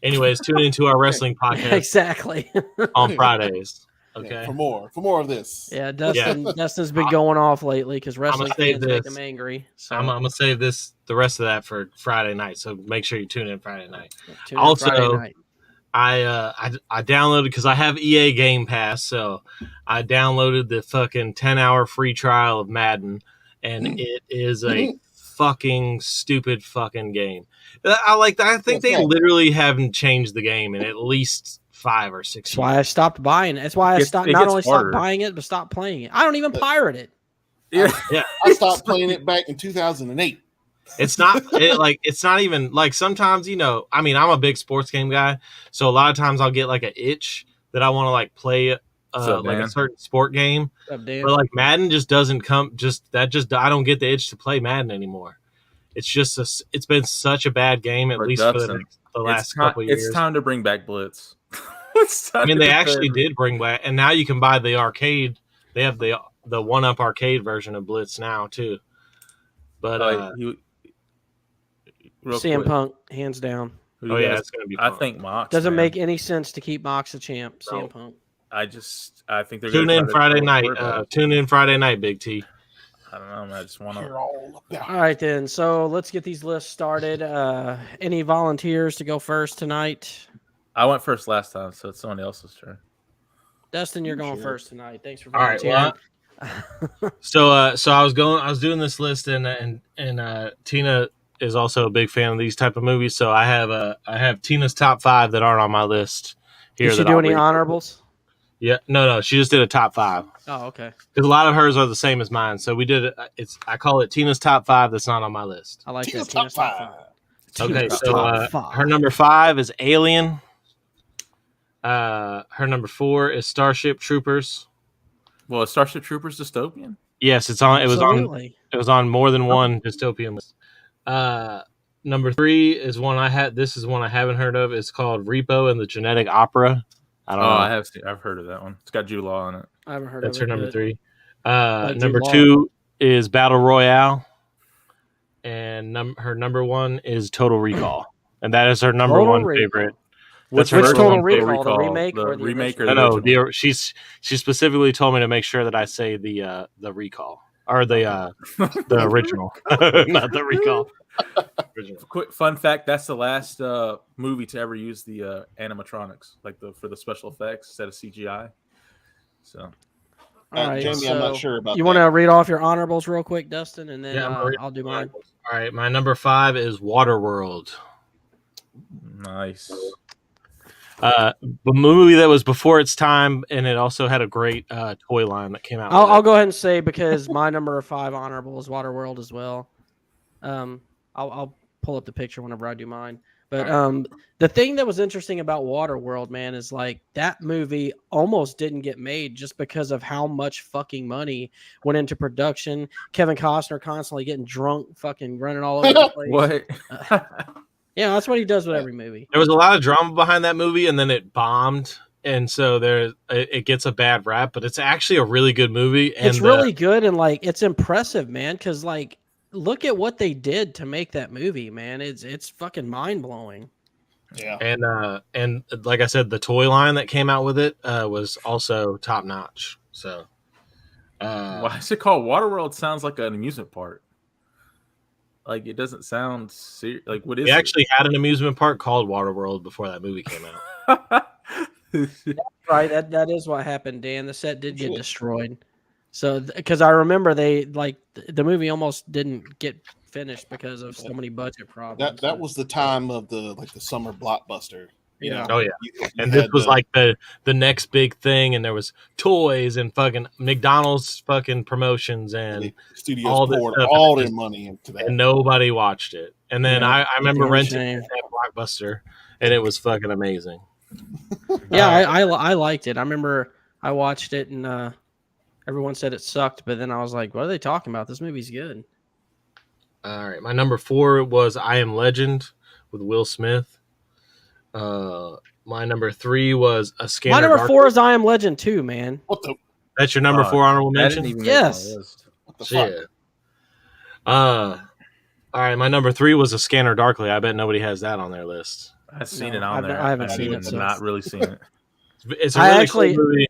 Anyways, tune into our wrestling podcast exactly on Fridays. Okay. Yeah, for more of this. Yeah, Dustin's been going off lately because wrestling save fans make this. him angry. So I'm gonna save the rest of that for Friday night. So make sure you tune in Friday night. tune in Also, Friday night. I downloaded because I have EA Game Pass, so I downloaded the fucking 10-hour free trial of Madden, and it is a fucking stupid fucking game. I think they literally haven't changed the game in at least 5 or 6 That's why I stopped buying it. That's why I stopped. It Not gets only harder. stopped buying it, but stopped playing it. I don't even pirate it. Yeah. I stopped playing it back in 2008. It's not it's not even like sometimes, I mean, I'm a big sports game guy, so a lot of times I'll get like an itch that I want to like play up, like Dan? a certain sport game. What's up, Dan? But like Madden just doesn't come I don't get the itch to play Madden anymore. It's just it's been such a bad game, at But least Dustin, for the last couple of years. It's time to bring back Blitz. I mean, they actually did bring back, and now you can buy the arcade. They have the 1-up arcade version of Blitz now too. But CM Punk, hands down. it's gonna be. I fun. think Mox Doesn't man. make any sense to keep Mox the champ. No. CM Punk. I think they're Tune gonna in try to Friday throw night. a curveball. Tune in Friday night, Big T. I don't know, man. I just want to. You're all about All right, then. So let's get these lists started. Any volunteers to go first tonight? I went first last time, so it's someone else's turn. Dustin, you're going Sure. first tonight. Thanks for All right. volunteering. So I was doing this list, and Tina is also a big fan of these type of movies. So I have Tina's top 5 that aren't on my list, here. Did she that do I'll any read. honorables? Yeah, no, she just did a top 5. Oh, okay. Because a lot of hers are the same as mine. So we did I call it Tina's top 5. That's not on my list. I like Tina's that. top Tina's top 5. 5. Okay, Tina's so top 5. her number 5 is Alien. Her number 4 is Starship Troopers. Well, is Starship Troopers dystopian? Yes, it's on. Absolutely. It was on more than one dystopian list. Number 3 is one I had. This is one I haven't heard of. It's called Repo and the Genetic Opera. I don't know. I've heard of that one. It's got Jude Law in it. I haven't heard That's of her it. number 3. Jude Number Law. 2 is Battle Royale, and her number 1 is Total Recall, and that is her number Total 1 Recall. favorite. Which her Total number one Recall? The remake or the remake or original? the original? She specifically told me to make sure that I say the Recall or the original, not the Recall. Original. Quick fun fact: that's the last movie to ever use the animatronics, like for the special effects instead of CGI. So, All right, Jamie, I'm not sure about you that. want to read off your honorables real quick, Dustin, and then Yeah, I'll do mine. All right, my number 5 is Waterworld. nice. The movie that was before its time, and it also had a great toy line that came out. I'll go ahead and say, because my number 5 honorable is Waterworld as well. I'll pull up the picture whenever I do mine. But the thing that was interesting about Waterworld, man, is like that movie almost didn't get made just because of how much fucking money went into production. Kevin Costner constantly getting drunk, fucking running all over the place. What? Yeah, that's what he does with every movie. There was a lot of drama behind that movie, and then it bombed, and so it gets a bad rap. But it's actually a really good movie. And It's really good, and like it's impressive, man. Because like, look at what they did to make that movie, man. It's fucking mind blowing. Yeah. And like I said, the toy line that came out with it was also top notch. So Why is it called Waterworld? Sounds like an amusement park. Like it doesn't sound serious. Like what is we it? actually had an amusement park called Waterworld before that movie came out. Right, that is what happened, Dan. The set did get destroyed. So, because I remember the movie almost didn't get finished because of so many budget problems. That was the time of the summer blockbuster. You know? Oh yeah, You and this had was like the next big thing, and there was toys and fucking McDonald's fucking promotions, and the studios all this poured stuff, all their money into that. and nobody watched it. And then Yeah, I remember damn renting shame. it at Blockbuster, and it was fucking amazing. Yeah, I liked it. I remember I watched it, and everyone said it sucked, but then I was like, "What are they talking about? This movie's good." All right, my number 4 was I Am Legend with Will Smith. My number 3 was A Scanner My number Darkly. 4 is I Am Legend 2, man. What the That's your number 4 honorable That didn't mention? even Yes. make my list. what the fuck? Shit. All right, my number 3 was A Scanner Darkly. I bet nobody has that on their list. I've seen No, it on there. I haven't seen it, so- Not really seen it. It's a I really actually- cool movie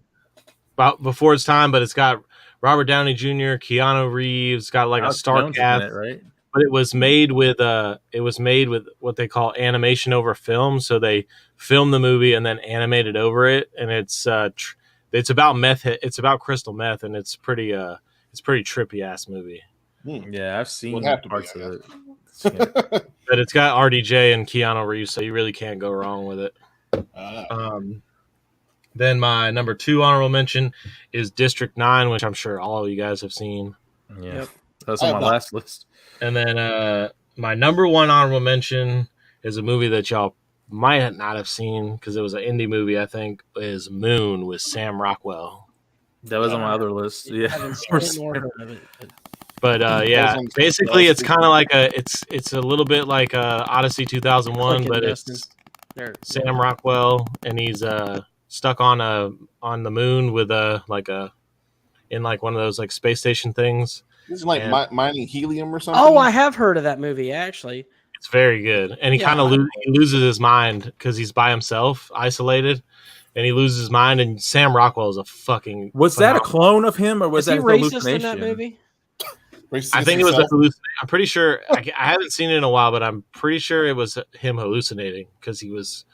about before its time, but it's got Robert Downey Jr., Keanu Reeves, got like a Alex star Jones is in cast. it, right? But it was made with what they call animation over film. So they filmed the movie and then animated over it, and it's about meth. It's about crystal meth, and it's pretty trippy ass movie. Yeah, I've seen Would have to be, parts I of it. But it's got RDJ and Keanu Reeves, so you really can't go wrong with it. Then my number 2 honorable mention is District 9, which I'm sure all of you guys have seen. Yeah, Yep. that's I on have my not. last list. And then my number 1 honorable mention is a movie that y'all might not have seen because it was an indie movie, I think, is Moon with Sam Rockwell. That was on my other list. I Yeah, haven't seen it nor heard of it. But yeah, on basically it's Buzzfeed. kind of like it's a little bit like Odyssey 2001, Clicking, but Dustin. it's There. Sam Rockwell, and he's stuck on the moon with in one of those like space station things. This is like And- mining helium or something. Oh, I have heard of that movie actually. It's very good, and he Yeah, kind of he loses his mind because he's by himself, isolated, and he loses his mind. And Sam Rockwell is a fucking. was that a phenomenal- clone of him, or was Is he that a racist hallucination? in that movie? I think it was a hallucination. I'm pretty sure. I haven't seen it in a while, but I'm pretty sure it was him hallucinating because he was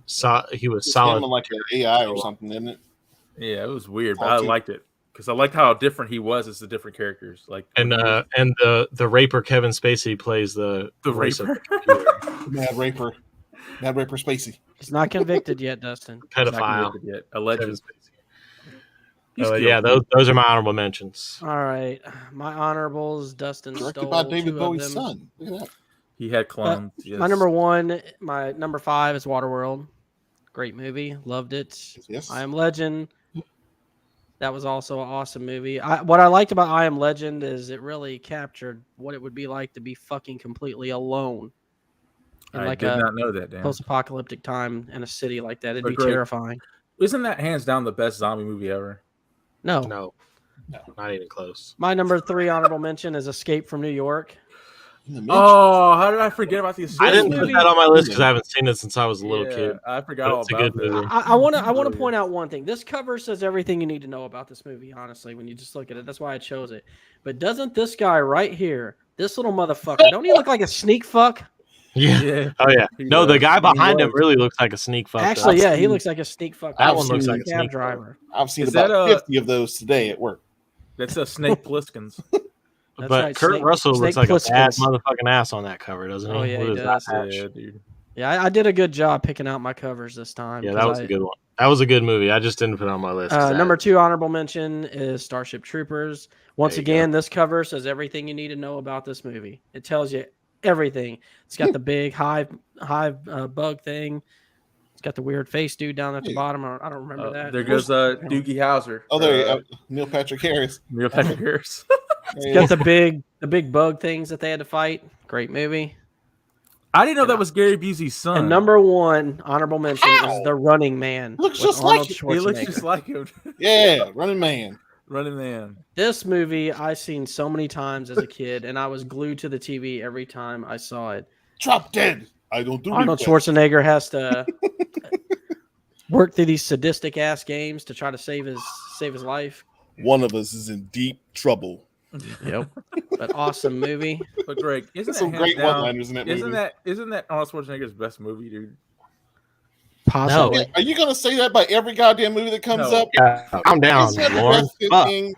solid. like an AI or something, isn't it? Yeah, it was weird, but All I two. liked it because I liked how different he was as the different characters. Like And the raper Kevin Spacey plays the The voice of raper? the computer. Mad Raper. Not Rapper Spacey. He's not convicted yet, Dustin. He's not Pedophile. convicted yet. Alleged. Oh, yeah, those are my honorable mentions. All right, my honorables. Dustin Directed stole by David 2 Bowie's of them. son. Look at that. He had clones. Yes. My number 1, my number 5 is Waterworld. Great movie, loved it. Yes. I Am Legend. That was also an awesome movie. What I liked about I Am Legend is it really captured what it would be like to be fucking completely alone in I like did a not know that. Damn. post-apocalyptic time in a city like that. It'd But be great. terrifying. Isn't that hands down the best zombie movie ever? No. No, not even close. My number 3 honorable mention is Escape from New York. Oh, how did I forget about the I didn't put movie- that on my list because I haven't seen it since I was a little Yeah, kid. I forgot But all it's a about good that. movie. I want to Really point is. out one thing. This cover says everything you need to know about this movie, honestly, when you just look at it. That's why I chose it. But doesn't this guy right here, this little motherfucker, don't he look like a sneak fuck? Yeah. Yeah. Oh yeah. He No, the does. guy He behind him does. really looks like a sneak fuck. Actually, though. yeah, he looks like a sneak fuck. That I've one looks seen like a cab sneak fuck. driver. I've seen Is about that, 50 of those today at work. That's a Snake Plissken's. That's But right, Kurt Snake- Russell Snake looks like a bad Plissken's. motherfucking ass on that cover, doesn't he? Oh, yeah, With he his does. eye patch. Yeah, dude. Yeah, I did a good job picking out my covers this time. Yeah, 'cause that was a good one. That was a good movie. I just didn't put it on my list. 'cause Number 2 honorable mention is Starship Troopers. Once There you again, this cover says everything you need to know about this movie. It tells you everything. It's got the big hive bug thing. It's got the weird face dude down at the Yeah. bottom. I don't remember that. There goes Doogie Howser. Oh, there Neil Patrick Harris. Neil Patrick Harris. It's got the big bug things that they had to fight. Great movie. I didn't know that was Gary Busey's son. And number 1 honorable mention is The Running Man. Looks with just like Arnold him. He looks Schwarzenegger. just like him. Yeah, Running Man. Running Man. This movie I seen so many times as a kid, and I was glued to the TV every time I saw it. Drop dead. I don't do Arnold requests. Schwarzenegger has to work through these sadistic ass games to try to save his life. One of us is in deep trouble. Yep. But awesome movie. But Greg, isn't There's that some hands great down- one-liners in that movie. Isn't that Arnold Schwarzenegger's best movie, dude? Possibly. Yeah, are you going to say that by every goddamn movie that comes No. up? Yeah, calm down, Is that the Lauren. best Fuck. thing?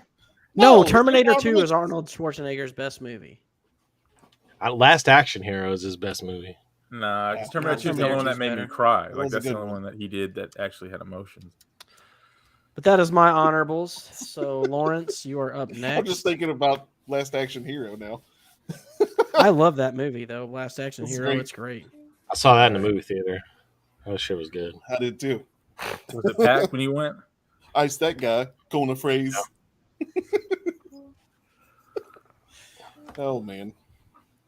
No, it's Terminator not 2 is religion. Arnold Schwarzenegger's best movie. Last Action Hero is his best movie. Nah, Yeah, because Terminator 2 is the Terminator one that 2's made me better. cry. That Like was a that's the good only one. one that he did that actually had emotions. But that is my honorables. So Lawrence, you are up I'm next. just thinking about Last Action Hero now. I love that movie though. Last Action It's Hero. great. It's great. I saw that in the movie theater. That shit was good. I did too. Was it packed when you went? Ice that guy. Coin a phrase. Oh, man.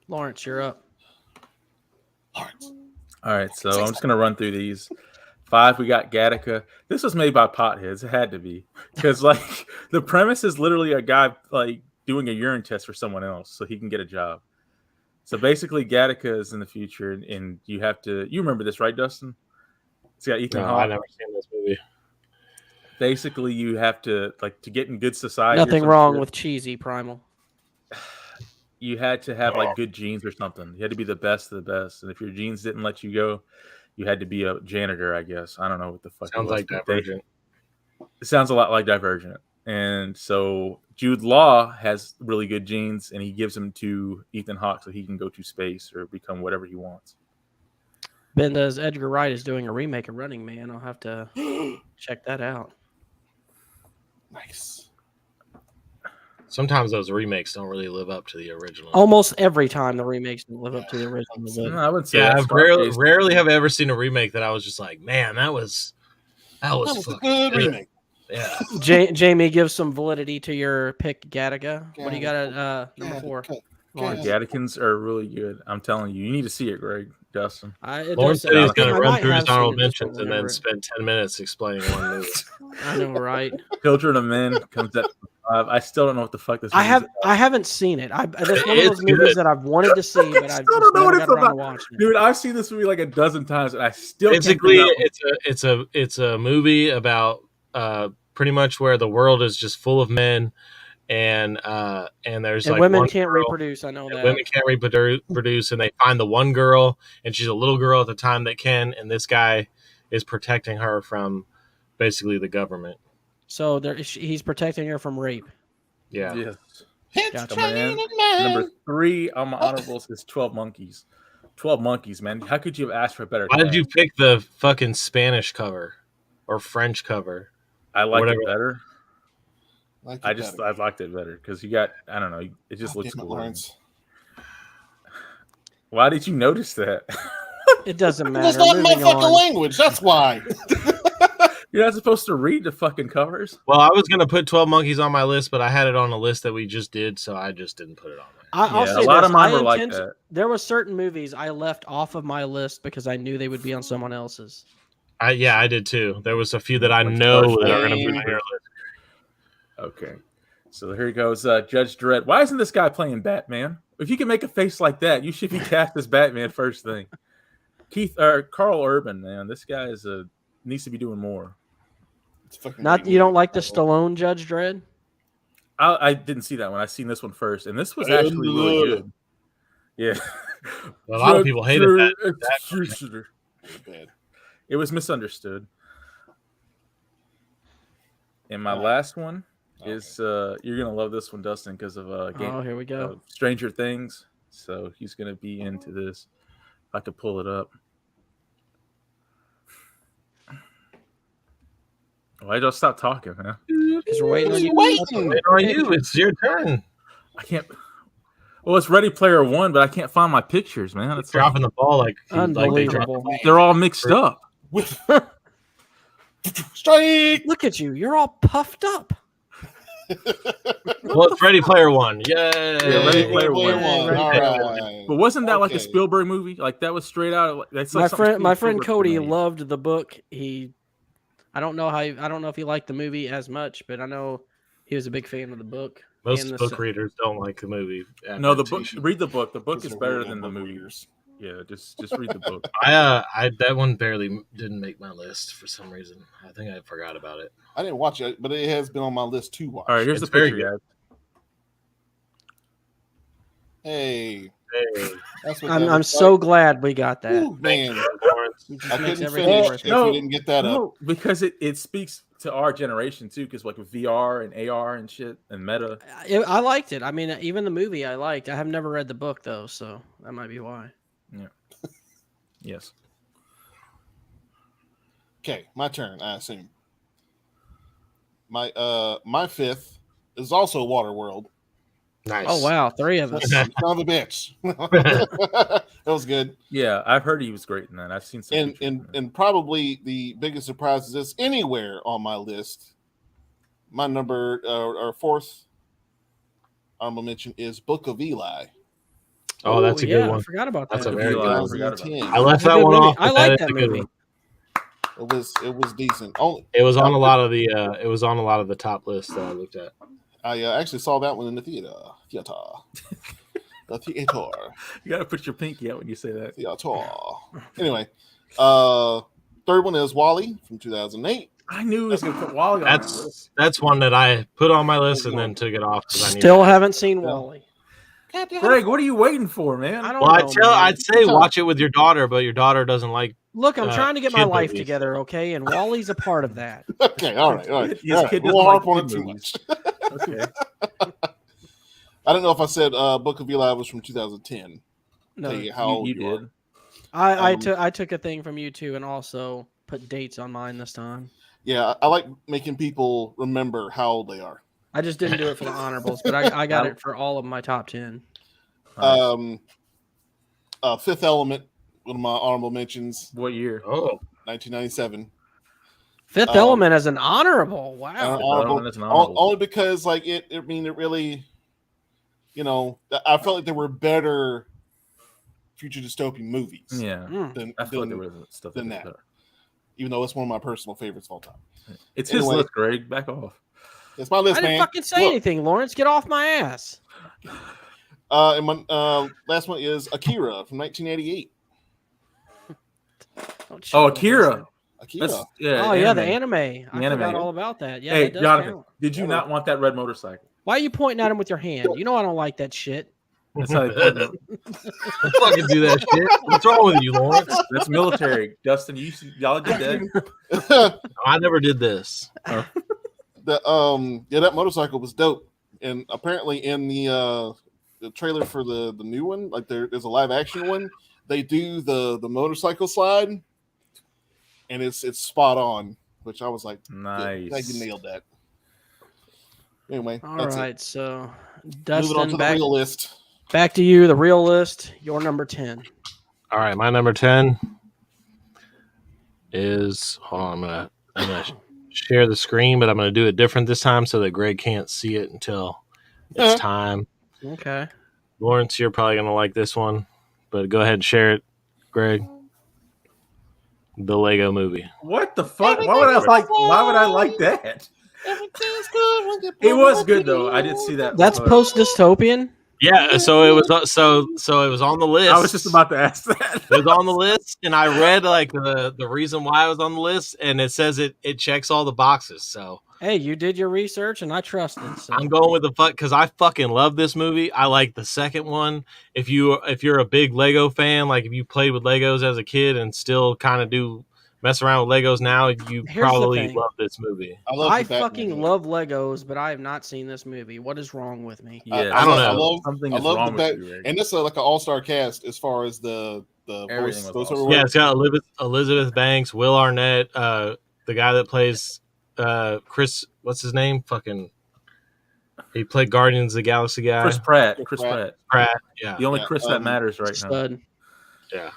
Lawrence, you're up. Lawrence. All right, so I'm just gonna run through these. 5, we got Gattaca. This was made by potheads. It had to be because like the premise is literally a guy like doing a urine test for someone else so he can get a job. So basically, Gattaca is in the future, and you have to. You remember this, right, Dustin? It's got Ethan No, Hawke. I never seen this movie. Basically, you have to like to get in good society. or Nothing some wrong shit, with cheesy primal. You had to have like good genes or something. You had to be the best of the best, and if your genes didn't let you go, you had to be a janitor, I guess. I don't know what the fuck. Sounds it was, like but Divergent. It sounds a lot like Divergent. And so Jude Law has really good genes, and he gives them to Ethan Hawke so he can go to space or become whatever he wants. Ben does. Edgar Wright is doing a remake of Running Man. I'll have to check that out. Nice. Sometimes those remakes don't really live up to the original. Almost every time the remakes don't live up to the original. No, But I would say yeah, that's I've rarely, Scarface. rarely have I ever seen a remake that I was just like, man, that was That was a fucking good remake. Yeah. Jamie, give some validity to your pick, Gattaca. What do you got at number 4? Gattaca. The Lawrence? Gattacans are really good. I'm telling you, you need to see it, Greg, Dustin. It Lauren does said he's sound- going I to run might through have his seen honorable it, just don't mentions and then remember it. spend 10 minutes explaining one movie. I know, right? Children of Men comes at 5. I still don't know what the fuck this. I movie is I haven't seen it. That's one of It's those movies good. that I've wanted to see, but I I've still just don't know what never it's got around to about. watching it. Dude, I've seen this movie like a dozen times, and I still Basically, can't figure out- it's a movie about pretty much where the world is just full of men, and there's And like women one can't girl- reproduce. I know and that. women can't reproduce, and they find the one girl, and she's a little girl at the time that can, and this guy is protecting her from basically the government. So he's protecting her from rape. Yeah. Yes. It's Gotcha, training man. man. Number 3 on my honorables is 12 Monkeys. 12 Monkeys, man. How could you have asked for a better? Why did cast? you pick the fucking Spanish cover or French cover? I liked whatever. it better. Like I it just better. I liked it better because you got I don't know. It just God looks damn it, cool. Lawrence. Why did you notice that? It doesn't That's matter. not my Moving fucking on. language. That's why. You're not supposed to read the fucking covers. Well, I was gonna put 12 Monkeys on my list, but I had it on a list that we just did, so I just didn't put it on there. I'll Yeah, say a lot this. of mine I were like intend- that. There were certain movies I left off of my list because I knew they would be on someone else's. I did too. There was a few that I Like know Starscream. that are gonna be on your list. Okay. So here goes Judge Dredd. Why isn't this guy playing Batman? If you can make a face like that, you should be cast as Batman first thing. Carl Urban, man. This guy needs to be doing more. It's fucking Not great you don't movie. like the Stallone Judge Dredd? I didn't see that one. I seen this one first, and this was actually really good. Yeah. A lot of people hated that. Executioner. Bad. It was misunderstood. And my last one is you're gonna love this one, Dustin, because of game. Oh, here we go. Stranger Things. So he's gonna be into this. If I could pull it up. Why don't stop talking, man? Because we're waiting on you. Wait on you. It's your turn. I can't. Well, it's Ready Player One, but I can't find my pictures, man. It's Dropping the ball like they dropped. Unbelievable. they're all mixed up. Strike. Look at you. You're all puffed up. Well, it's Ready Player One. Yay! Yeah, Ready Player One. All right. But wasn't that like a Okay. Spielberg movie? Like that was straight out. That's like My something friend Spielberg Cody made. loved the book. I don't know if he liked the movie as much, but I know he was a big fan of the book. Most and the book se- readers don't like the movie. No, the book. adaptation. Read the book. The book is Because better they're than the book movie. readers. Yeah, just read the book. I that one barely didn't make my list for some reason. I think I forgot about it. I didn't watch it, but it has been on my list to watch. All right, here's It's the very picture, guys. Hey, Hey, that's what I'm that looks so like. glad we got that. Ooh, man, Lawrence. It just I makes couldn't everything finish worth if it. No, you didn't get that up. No, because it speaks to our generation too, because like with VR and AR and shit and meta. I liked it. I mean, even the movie I liked. I have never read the book though, so that might be why. Yes. Okay, my turn. I assume. My fifth is also Waterworld. Nice. Oh wow, 3 of us. Son of a bitch. That was good. Yeah, I've heard he was great in that. I've seen some. And pictures and of that. and probably the biggest surprise is this anywhere on my list. My number or fourth honorable mention is Book of Eli. Oh, that's a yeah, good one. I forgot about That's that. a very good one. 2010. I left It's a that good one movie. off. I but like that is that a good movie. one. It was decent. Only It was on a lot of the. It was on a lot of the top lists that I looked at. I actually saw that one in the theater. The theater. You gotta put your pinky out when you say that. Anyway, third one is Wally from 2008. I knew he was gonna put Wally on that list. That's one that I put on my list and then took it off. 'cause I needed Still it. haven't seen Wally. Greg, what are you waiting for, man? I don't Well, know. man. I'd say watch it with your daughter, but your daughter doesn't like. Look, I'm trying to get my kid life movies. together, okay? And Wally's a part of that. Okay, all right. His All right. kid We'll doesn't harp like on it kid too movies. much. Okay. I don't know if I said Book of Eli was from 2010. No, Tell you how old you you are. did. I took a thing from you too, and also put dates on mine this time. Yeah, I like making people remember how old they are. I just didn't do it for the honorables, but I got it for all of my top 10. Fifth Element, one of my honorable mentions, What year? Oh, 1997. Fifth Element as an honorable. Wow. Honorable, That's an honorable. only because like it really, I felt like there were better future dystopian movies. Yeah. Than, I feel like than- there was stuff than that. that. Even though it's one of my personal favorites of all time. It's his Anyway. list, Greg. Back off. It's my list, I didn't man. fucking say Look, anything, Lawrence. Get off my ass. And my last one is Akira from 1988. Don't shut Oh, my Akira. face. Akira. That's, yeah. Oh yeah, the anime. I anime. forgot all about that. Yeah, Hey, that does Jonathan, count. did you not want that red motorcycle? Why are you pointing at him with your hand? You know I don't like that shit. That's how they put it. don't fucking do that shit. What's wrong with you, Lawrence? That's military. Dustin, y'all did that. I never did this. That motorcycle was dope. And apparently in the trailer for the new one, like there's a live action one, they do the motorcycle slide, and it's spot on. Which I was like, Nice. "Good, you nailed that." Anyway, All that's right, it. so Moving on Dustin, to the real list. back to you. The real list. Your number 10. All right, my number 10 is. Hold on, I'm gonna share the screen, but I'm gonna do it different this time so that Greg can't see it until it's time. Okay. Lawrence, you're probably gonna like this one, but go ahead and share it, Greg. The Lego Movie. What the fuck? Why would I like that? Everything's good when you It was good though. I did see that. That's post dystopian. Yeah, so it was so it was on the list. I was just about to ask that. It was on the list, and I read like the reason why it was on the list, and it says it checks all the boxes. So Hey, you did your research, and I trusted. So. I'm going with the fuck because I fucking love this movie. I like the second one. If you're a big Lego fan, like if you played with Legos as a kid and still kind of mess around with Legos now, you probably love this movie. I fucking love Legos, but I have not seen this movie. What is wrong with me? Yeah, I don't know. I love the you, and it's like an all-star cast as far as the voice. Awesome. Yeah, it's got Elizabeth Banks, Will Arnett, the guy that plays Chris. What's his name? Fucking. He played Guardians of the Galaxy guy. Chris Pratt. Yeah. The only Chris that matters right now. Yeah.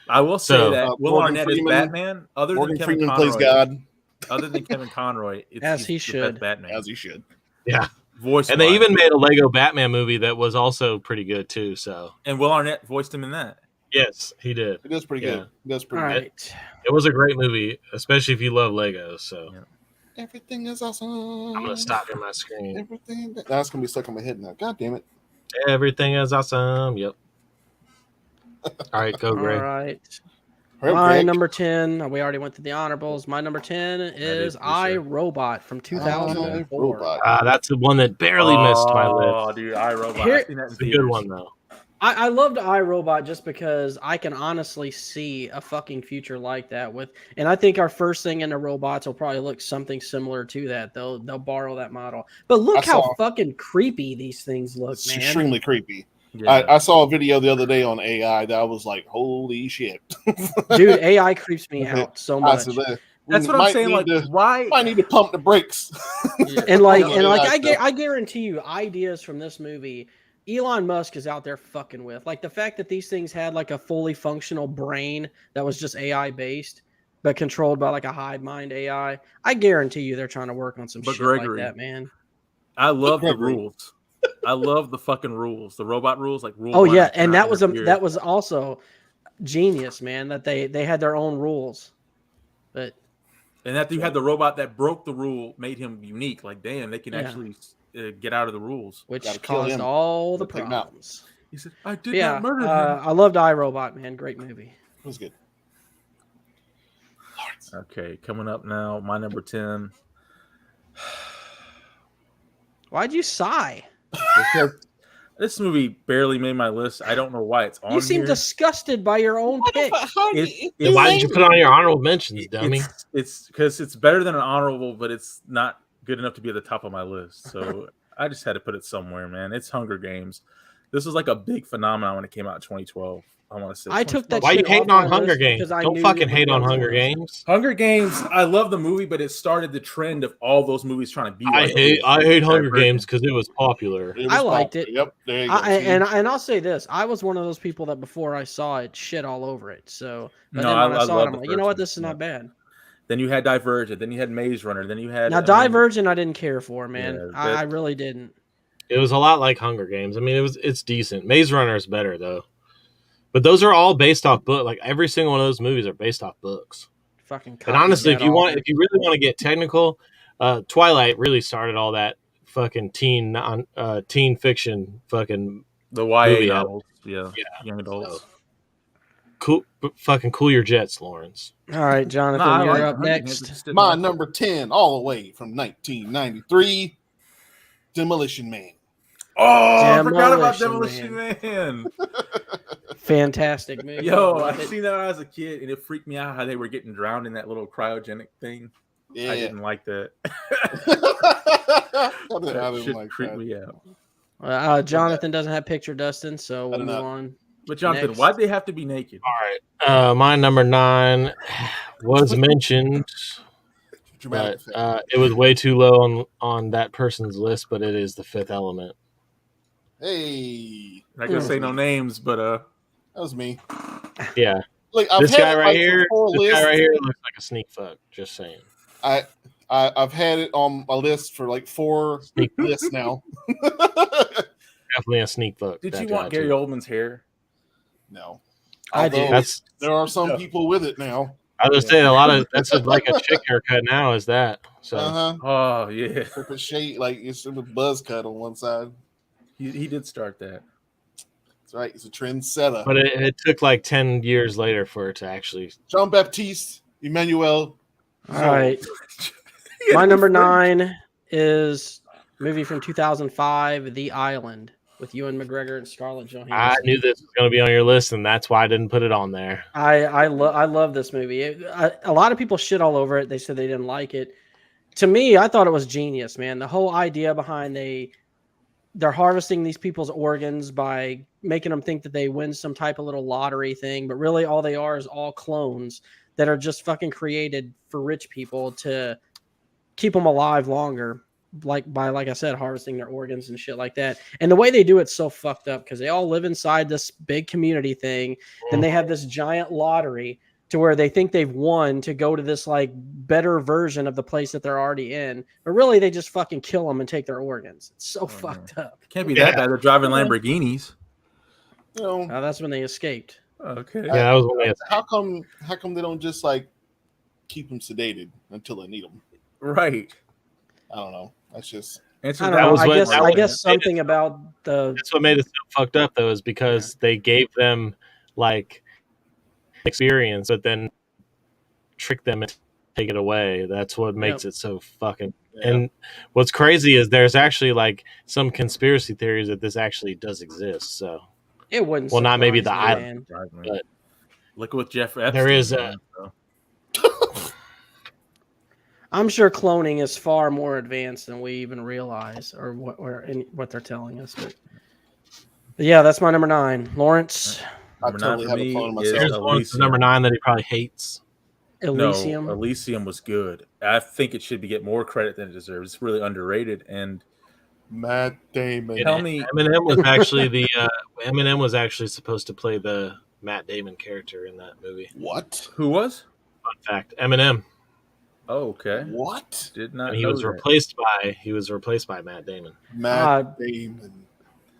I will say that Will Arnett is Batman. Other than Kevin Conroy, plays God. Other than Kevin Conroy, as he should. Batman. As he should. Yeah. Voice. And they even made a Lego Batman movie that was also pretty good too. So. And Will Arnett voiced him in that. Yes, he did. It does pretty good. It does pretty good. It was a great movie, especially if you love Legos. So. Yeah. Everything is awesome. I'm gonna stop in my screen. Everything. That's gonna be stuck in my head now. God damn it. Everything is awesome. Yep. All right, go Greg. All right. My number 10. We already went through the honorables. My number 10 is I, Robot from 2004. That's the one that barely missed my list. Oh, dude, I, Robot. It's a good one though. I loved iRobot just because I can honestly see a fucking future like that and I think our first thing in the robots will probably look something similar to that. They'll borrow that model. But look how fucking creepy these things look, man. Extremely creepy. Yeah. I saw a video the other day on AI that I was like, holy shit. Dude, AI creeps me out so much. That's what I'm saying. Like, why? I need to pump the brakes. and I guarantee you, ideas from this movie Elon Musk is out there fucking with. Like the fact that these things had like a fully functional brain that was just AI based, but controlled by like a hive mind AI. I guarantee you they're trying to work on some shit like that, man. I love the rules. I love the fucking rules. The robot rules, like rules. Oh yeah, and that was also genius, man. That they had their own rules, and that you had the robot that broke the rule made him unique. Like damn, they can actually get out of the rules, which caused all the problems. He said, "I did not murder him." I loved iRobot, man. Great movie. It was good. Okay, coming up now, my number 10. Why'd you sigh? Because this movie barely made my list. I don't know why it's on. You seem disgusted by your own pick. Why did you put it on your honorable mentions, dummy? It's because it's better than an honorable, but it's not good enough to be at the top of my list. So I just had to put it somewhere, man. It's Hunger Games. This was like a big phenomenon when it came out in 2012. I want to say. I took that. Why are you hating on Hunger Games? Don't fucking hate on Hunger Games. Hunger Games. I love the movie, but it started the trend of all those movies trying to be. I hate Hunger Games because it was popular. I liked it. Yep. There you go. And I'll say this: I was one of those people that before I saw it, shit all over it. So, but then when I saw it, I'm like, you know what? This is not bad. Then you had Divergent. Then you had Maze Runner. Then you had Divergent. I didn't care for, man. Yeah, I really didn't. It was a lot like Hunger Games. I mean, it's decent. Maze Runner is better though. But those are all based off book. Like every single one of those movies are based off books. Fucking. And honestly, if you really want to get technical, Twilight really started all that fucking teen fiction fucking the YA novels. Yeah, young adults. So, cool your jets, Lawrence. All right, Jonathan, you're up next. My number 10, all the way from 1993, Demolition Man. Oh, I forgot about Demolition Man. Fantastic movie. Yo, I seen that when I was a kid, and it freaked me out how they were getting drowned in that little cryogenic thing. Yeah. I didn't like that. That shit creeped me out. Jonathan doesn't have picture, Dustin, so we'll move on. But Jonathan, Next. why'd they have to be naked? All right. My number 9 was mentioned, Dramatic but effect. it was way too low on that person's list. But it is The Fifth Element. Hey, Not gonna say no names, but that was me. Yeah, Look, I've this had guy it right like here. for 4 This guy lists. right here looks like a sneak fuck. Just saying. I've had it on my list for like 4 Sneak lists now. Definitely a sneak fuck. did that you guy, want Gary too. Oldman's hair? No, I do. Although That's. there are some people with it now. I was saying a lot of that's like a chick haircut now. Is that so? Oh yeah, With shade, like it's a buzz cut on one side. he did start that. That's right. It's a trendsetter. But it took like 10 years later for it to actually. Jean Baptiste Emmanuel. All right. My number 9 is a movie from 2005, The Island, with Ewan McGregor and Scarlett Johansson. I knew this was going to be on your list, and that's why I didn't put it on there. I love this movie. A lot of people shit all over it. They said they didn't like it. To me, I thought it was genius, man. The whole idea behind they're harvesting these people's organs by making them think that they win some type of little lottery thing, but really all they are is all clones that are just fucking created for rich people to keep them alive longer, like I said, harvesting their organs and shit like that. And the way they do it's so fucked up because they all live inside this big community thing. Then they have this giant lottery to where they think they've won to go to this like better version of the place that they're already in. But really they just fucking kill them and take their organs. It's so fucked up. Can't be that bad. They're driving Lamborghinis. You know, That's when they escaped. Okay. Yeah, that was when how come they don't just like keep them sedated until they need them? Right. I don't know. That's just. I don't know. I guess something about the. That's what made it so fucked up, though, is because they gave them like experience, but then trick them and take it away. That's what makes it so fucking. Yeah. And what's crazy is there's actually like some conspiracy theories that this actually does exist. So it wouldn't. Well, not maybe the island, but look with Jeff Epstein. There is a. I'm sure cloning is far more advanced than we even realize, or what they're telling us. But yeah, that's my number 9, Lawrence. I totally have a clone myself. Here's number 9 that he probably hates. Elysium. No, Elysium was good. I think it should get more credit than it deserves. It's really underrated. And Matt Damon. Tell me, Eminem was actually Eminem was actually supposed to play the Matt Damon character in that movie. What? Who was? Fun fact: Eminem. Oh, okay. What? Did not. And he know was that. replaced by Matt Damon. Matt Damon.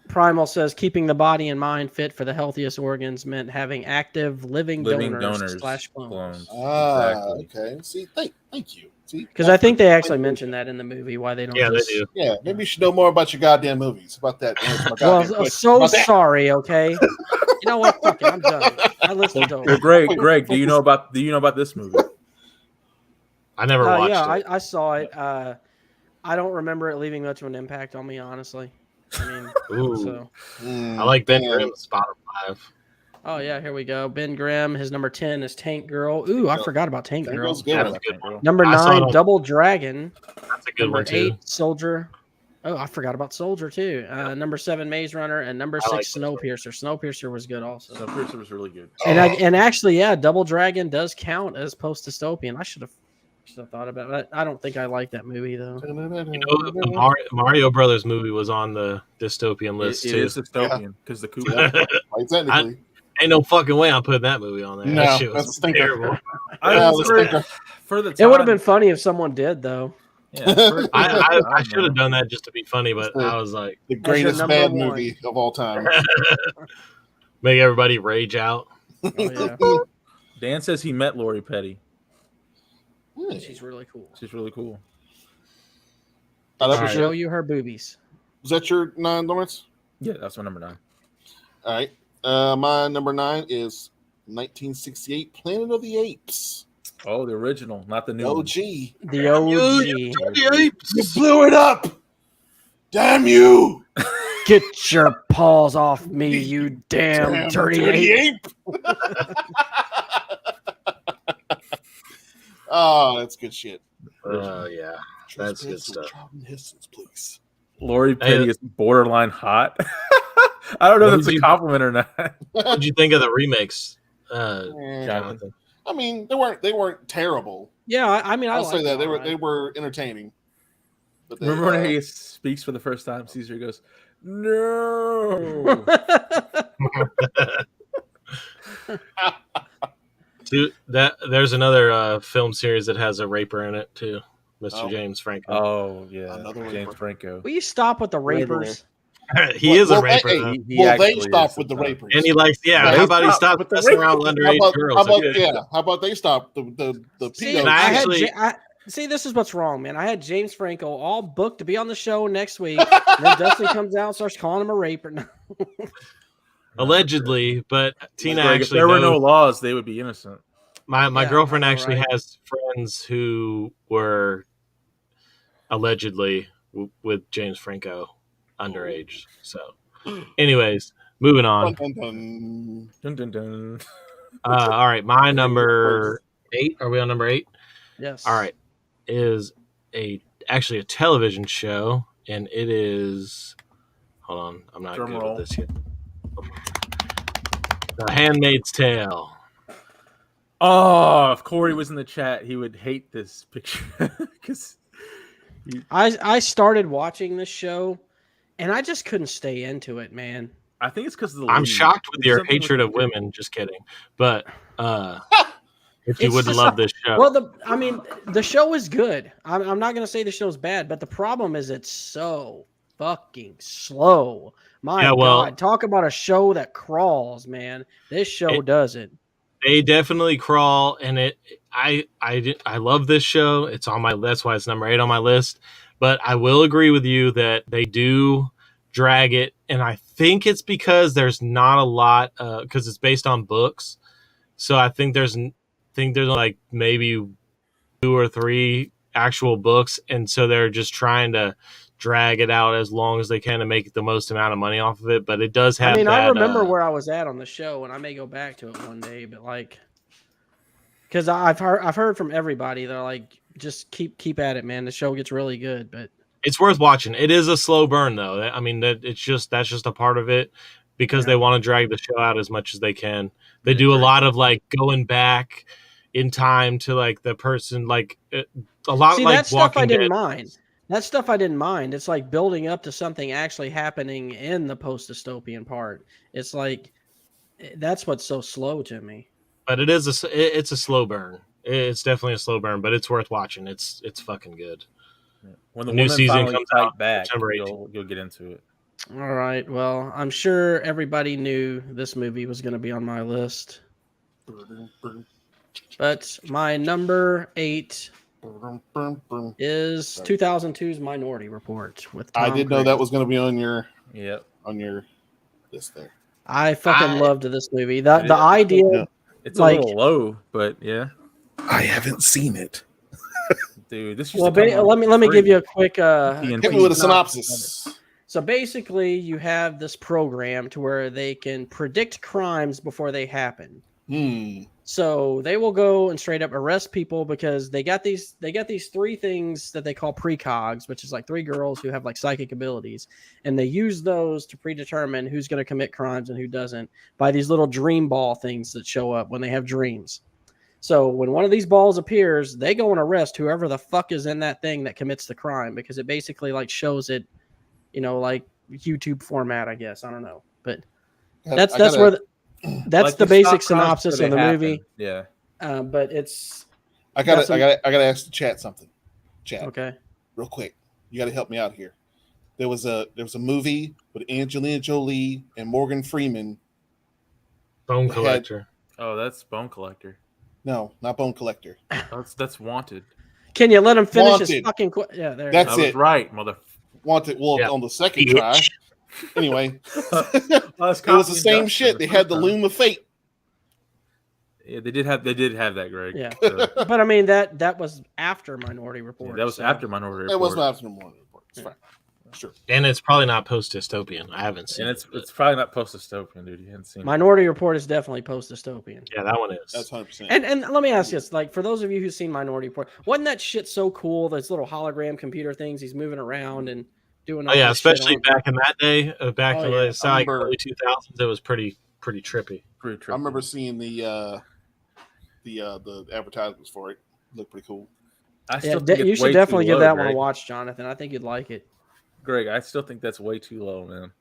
Primal says keeping the body and mind fit for the healthiest organs meant having active living donors / clones. Exactly. Okay. See, thank you. See, because I think they actually mentioned that in the movie. Why they don't? Yeah, they do. Yeah, maybe you should know more about your goddamn movies. About that. Well, so sorry. Okay. You know what? Fuck it. I'm done. I listened to it. Greg, do you know about this movie? I never watched it. I saw it. I don't remember it leaving much of an impact on me, honestly. I mean, I like Ben Grimm's bottom 5. Oh yeah, here we go. Ben Grimm. His number 10 is Tank Girl. Ooh, I forgot about Tank Girl. That's a good one. Number 9, Double Dragon. That's a good one too. 8, Soldier. Oh, I forgot about Soldier too. Number 7, Maze Runner, and number 6, Snowpiercer. Snowpiercer was good also. Snowpiercer was really good. And actually, yeah, Double Dragon does count as post-dystopian. I should have thought about it. I don't think I like that movie though. You know, the Mario Brothers movie was on the dystopian list too. It is dystopian because the Koopa. Technically. Ain't no fucking way I'm putting that movie on there. No, that shit was terrible. It would have been funny if someone did though. Yeah, I should have done that just to be funny, but I was like, the greatest bad movie of all time. Make everybody rage out. Oh, yeah. Dan says he met Lori Petty. She's really cool. She's really cool. I'll show you her boobies. Was that your 9, Lawrence? Yeah, that's my number 9. All right. My number 9 is 1968 Planet of the Apes. Oh, the original, not the new OG. one. The OG. You blew it up. Damn you. Get your paws off me, you damn dirty ape. Oh, that's good shit. Oh, yeah. That's good stuff. Distance, please. Lori Petty is borderline hot. I don't know if that's a compliment or not. What did you think of the remakes, Yeah. Jonathan? I mean, they weren't terrible. Yeah, I mean, I'll say that they were entertaining. But remember when he speaks for the first time? Caesar goes, "No." There's another film series that has a raper in it too, Mr. James Franco. Oh yeah, James Franco. Will you stop with the rapers? He is a raper. They stop with the rapers, and he likes. Yeah, how about he stops messing around with underage girls? How about they stop the See, this is what's wrong, man. I had James Franco all booked to be on the show next week. And then Dustin comes out and starts calling him a raper. No. Allegedly, but Tina actually. If there were no laws, they would be innocent. My girlfriend actually has friends who were allegedly with James Franco underage. So, anyways, moving on. Dun, dun, dun. All right, my number 8. Are we on number 8? Yes. All right, is actually a television show, and it is. Hold on, I'm not good with this yet. The Handmaid's Tale. Oh, if Corey was in the chat, he would hate this picture because I started watching this show, and I just couldn't stay into it, man. I think it's because of the. I'm shocked with your hatred of women. Just kidding, but if you wouldn't love this show, well, the show is good. I'm not gonna say the show's bad, but the problem is it's so fucking slow. God, talk about a show that crawls, man. This show doesn't. They definitely crawl, and I love this show. It's on my. That's why it's number 8 on my list. But I will agree with you that they do drag it, and I think it's because there's not a lot because it's based on books. So I think there's like maybe 2 or 3 actual books, and so they're just trying to drag it out as long as they can to make the most amount of money off of it. But it does have. I remember where I was at on the show, and I may go back to it one day. But because I've heard from everybody, they're like, just keep at it, man. The show gets really good, but it's worth watching. It is a slow burn, though. I mean, that's just a part of it because they want to drag the show out as much as they can. They do a lot of like going back in time to like the person, like a lot. See, like that stuff Walking I didn't Dead. mind. That stuff I didn't mind. It's like building up to something actually happening in the post-dystopian part. It's like that's what's so slow to me. But it's a slow burn. It's definitely a slow burn, but it's worth watching. It's fucking good. When the new season comes out back, September 18th. You'll get into it. All right. Well, I'm sure everybody knew this movie was going to be on my list. But my number 8 is 2002's Minority Report with Tom I did know Cruise. that was going to be on your list there. I fucking loved this movie. The idea, it's a little low, but yeah. I haven't seen it, dude. This let me give you a quick hit me with a synopsis. So basically, you have this program to where they can predict crimes before they happen. So they will go and straight up arrest people because they got these 3 things that they call precogs, which is like 3 girls who have like psychic abilities, and they use those to predetermine who's going to commit crimes and who doesn't by these little dream ball things that show up when they have dreams. So when one of these balls appears, they go and arrest whoever the fuck is in that thing that commits the crime because it basically like shows it, like YouTube format, I guess. I don't know, but that's like the basic synopsis of the movie. Yeah. But it's. I gotta ask the chat something. Chat. Okay. Real quick, you gotta help me out here. There was a movie with Angelina Jolie and Morgan Freeman. Bone Collector. That's Bone Collector. No, not Bone Collector. That's Wanted. Can you let him finish Wanted. his fucking? There. That's it. Right, mother. Wanted. Well, on the second try. Anyway, it was the same shit. They had the Loom of Fate. Yeah, they did have that, Greg. Yeah, so. But I mean that was after Minority Report. Yeah, that was after Minority Report. It was after Minority Report. It's fine. Sure. And it's probably not post-dystopian. I haven't seen it. It's probably not post-dystopian, dude. You haven't seen Minority Report is definitely post-dystopian. Yeah, that one is. That's 100%. And let me ask you this, like for those of you who've seen Minority Report, wasn't that shit so cool? Those little hologram computer things he's moving around and doing. Oh all yeah, this shit especially on- back in that day, back Oh, in yeah. the like remember- early 2000s, it was pretty trippy. Pretty tricky. I remember seeing the advertisements for it. Looked pretty cool. I Yeah, still think it's you way should too definitely give low, that one a Greg. watch, Jonathan. I think you'd like it. Greg, I still think that's way too low, man.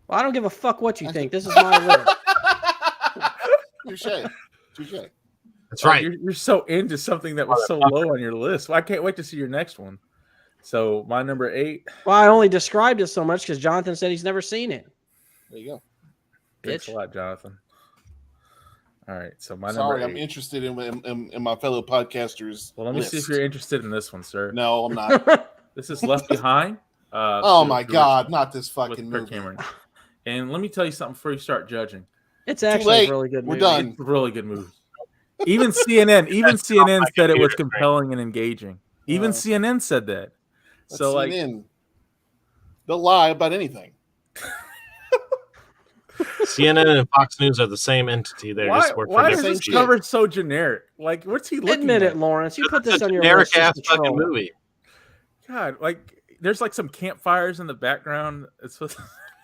Well, I don't give a fuck what you think. This is my list. Touche. That's right. You're so into something that was so low on your list. Well, I can't wait to see your next one. So my number 8. Well, I only described it so much because Jonathan said he's never seen it. There you go. Thanks a Bitch. lot, Jonathan. All right, so my Sorry, number I'm 8. interested in my fellow podcasters. Well, let me see if list. you're interested in this one, sir. No, I'm not. This is Left Behind. Oh the- my the God, original not this with fucking Kirk movie. Cameron. And let me tell you something before you start judging. It's actually late. a really good We're movie. done. It's a really good movie. Even CNN said it was compelling and engaging. Even CNN said that. So like, CNN, they'll lie about anything. CNN and Fox News are the same entity. They just work for why is different this people. cover so generic? Like, what's he looking Admit at? it, Lawrence. You put It's this a on your generic list just ass to fucking troll. movie. God, like, there's like some campfires in the background. It's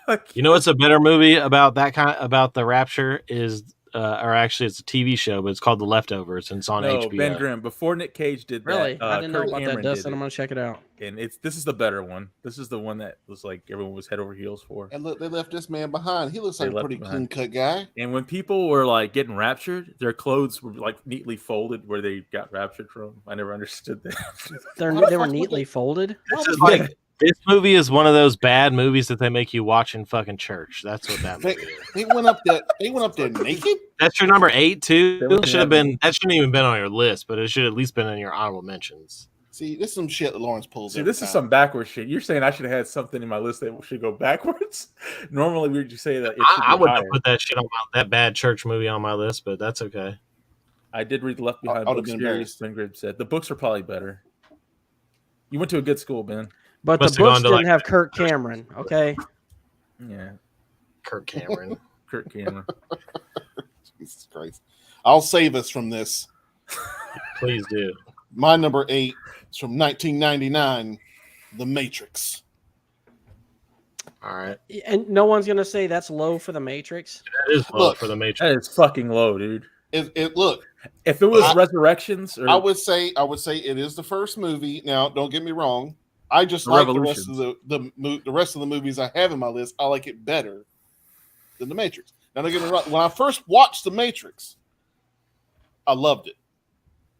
like, You know what's a better movie about about the rapture is, or actually it's a TV show, but it's called The Leftovers and it's on no, HBO. Ben Grimm. Before Nick Cage did Really? that, I didn't know Kirk about Cameron that, did Dustin. it. I'm going to check it out. And this is the better one. This is the one that was like everyone was head over heels for. And look, they left this man behind. He looks They like a left pretty him clean behind. cut guy. And when people were like getting raptured, their clothes were like neatly folded where they got raptured from. I never understood that. They Why the were fuck would neatly they- folded. This is like this movie is one of those bad movies that they make you watch in fucking church. That's what that movie is. They went up there naked. That's your number 8 too. They were Should have been. That shouldn't even been on your list, but it should at least been in your honorable mentions. See, this is some shit that Lawrence pulls. See, every this is time. some backwards shit. You're saying I should have had something in my list that should go backwards. Normally, we would just say that it should I be wouldn't higher. have put that shit on that bad church movie on my list, but that's okay. I did read Left Behind I would've book been series. embarrassed. Ben Grimm said the books are probably better. You went to a good school, Ben. But Must the have books gone to, didn't like, have Kirk Cameron, okay? Yeah, Kirk Cameron. Kirk Cameron. Jesus Christ. I'll save us from this. Please do. My number 8 is from 1999, The Matrix. All right. And no one's going to say that's low for The Matrix. That is low Look, for the Matrix. That is fucking low, dude. Look, If it was I- Resurrections, or I would say it is the first movie. Now, don't get me wrong. I just like the rest of the rest of the movies I have in my list. I like it better than The Matrix. Now, don't get me wrong. When I first watched The Matrix, I loved it.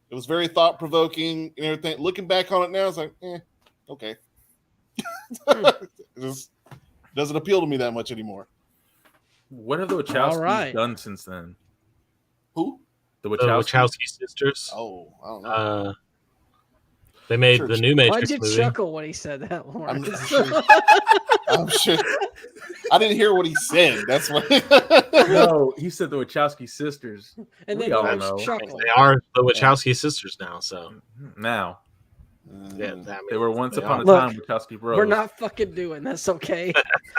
It was very thought provoking and everything. Looking back on it now, it's like, okay. It just doesn't appeal to me that much anymore. what have the All Wachowskis right. done since then? Who? The The Wachowskis. Wachowski sisters. Oh, I don't know. They made Sure. the new Why'd Matrix you movie. chuckle when he said that, Lawrence? I'm sure. I didn't hear what he said. That's what. No, he said the Wachowski sisters. And We then all Lawrence know. chuckled. They are the Wachowski sisters now, so Now yeah. I mean, they were once they upon are. a Look, time Wachowski bros. We're not fucking doing this, okay?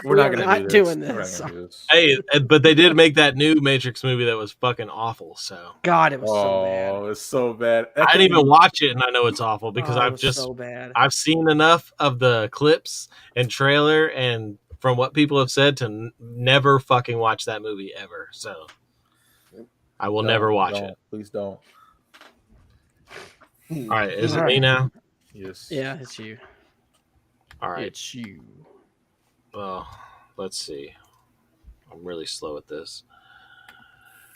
We're we not are gonna not do this. doing We're not this. gonna do this. Hey, but they did make that new Matrix movie that was fucking awful. So God, it was so Oh, bad. it's so bad. I didn't even watch it, and I know it's awful because Oh, it I've was just so bad. I've seen enough of the clips and trailer and from what people have said to never fucking watch that movie ever. So I will never watch it. Please don't. All right, is it All me right. now? Yes. Yeah, it's you. All right. It's you. Well, let's see. I'm really slow at this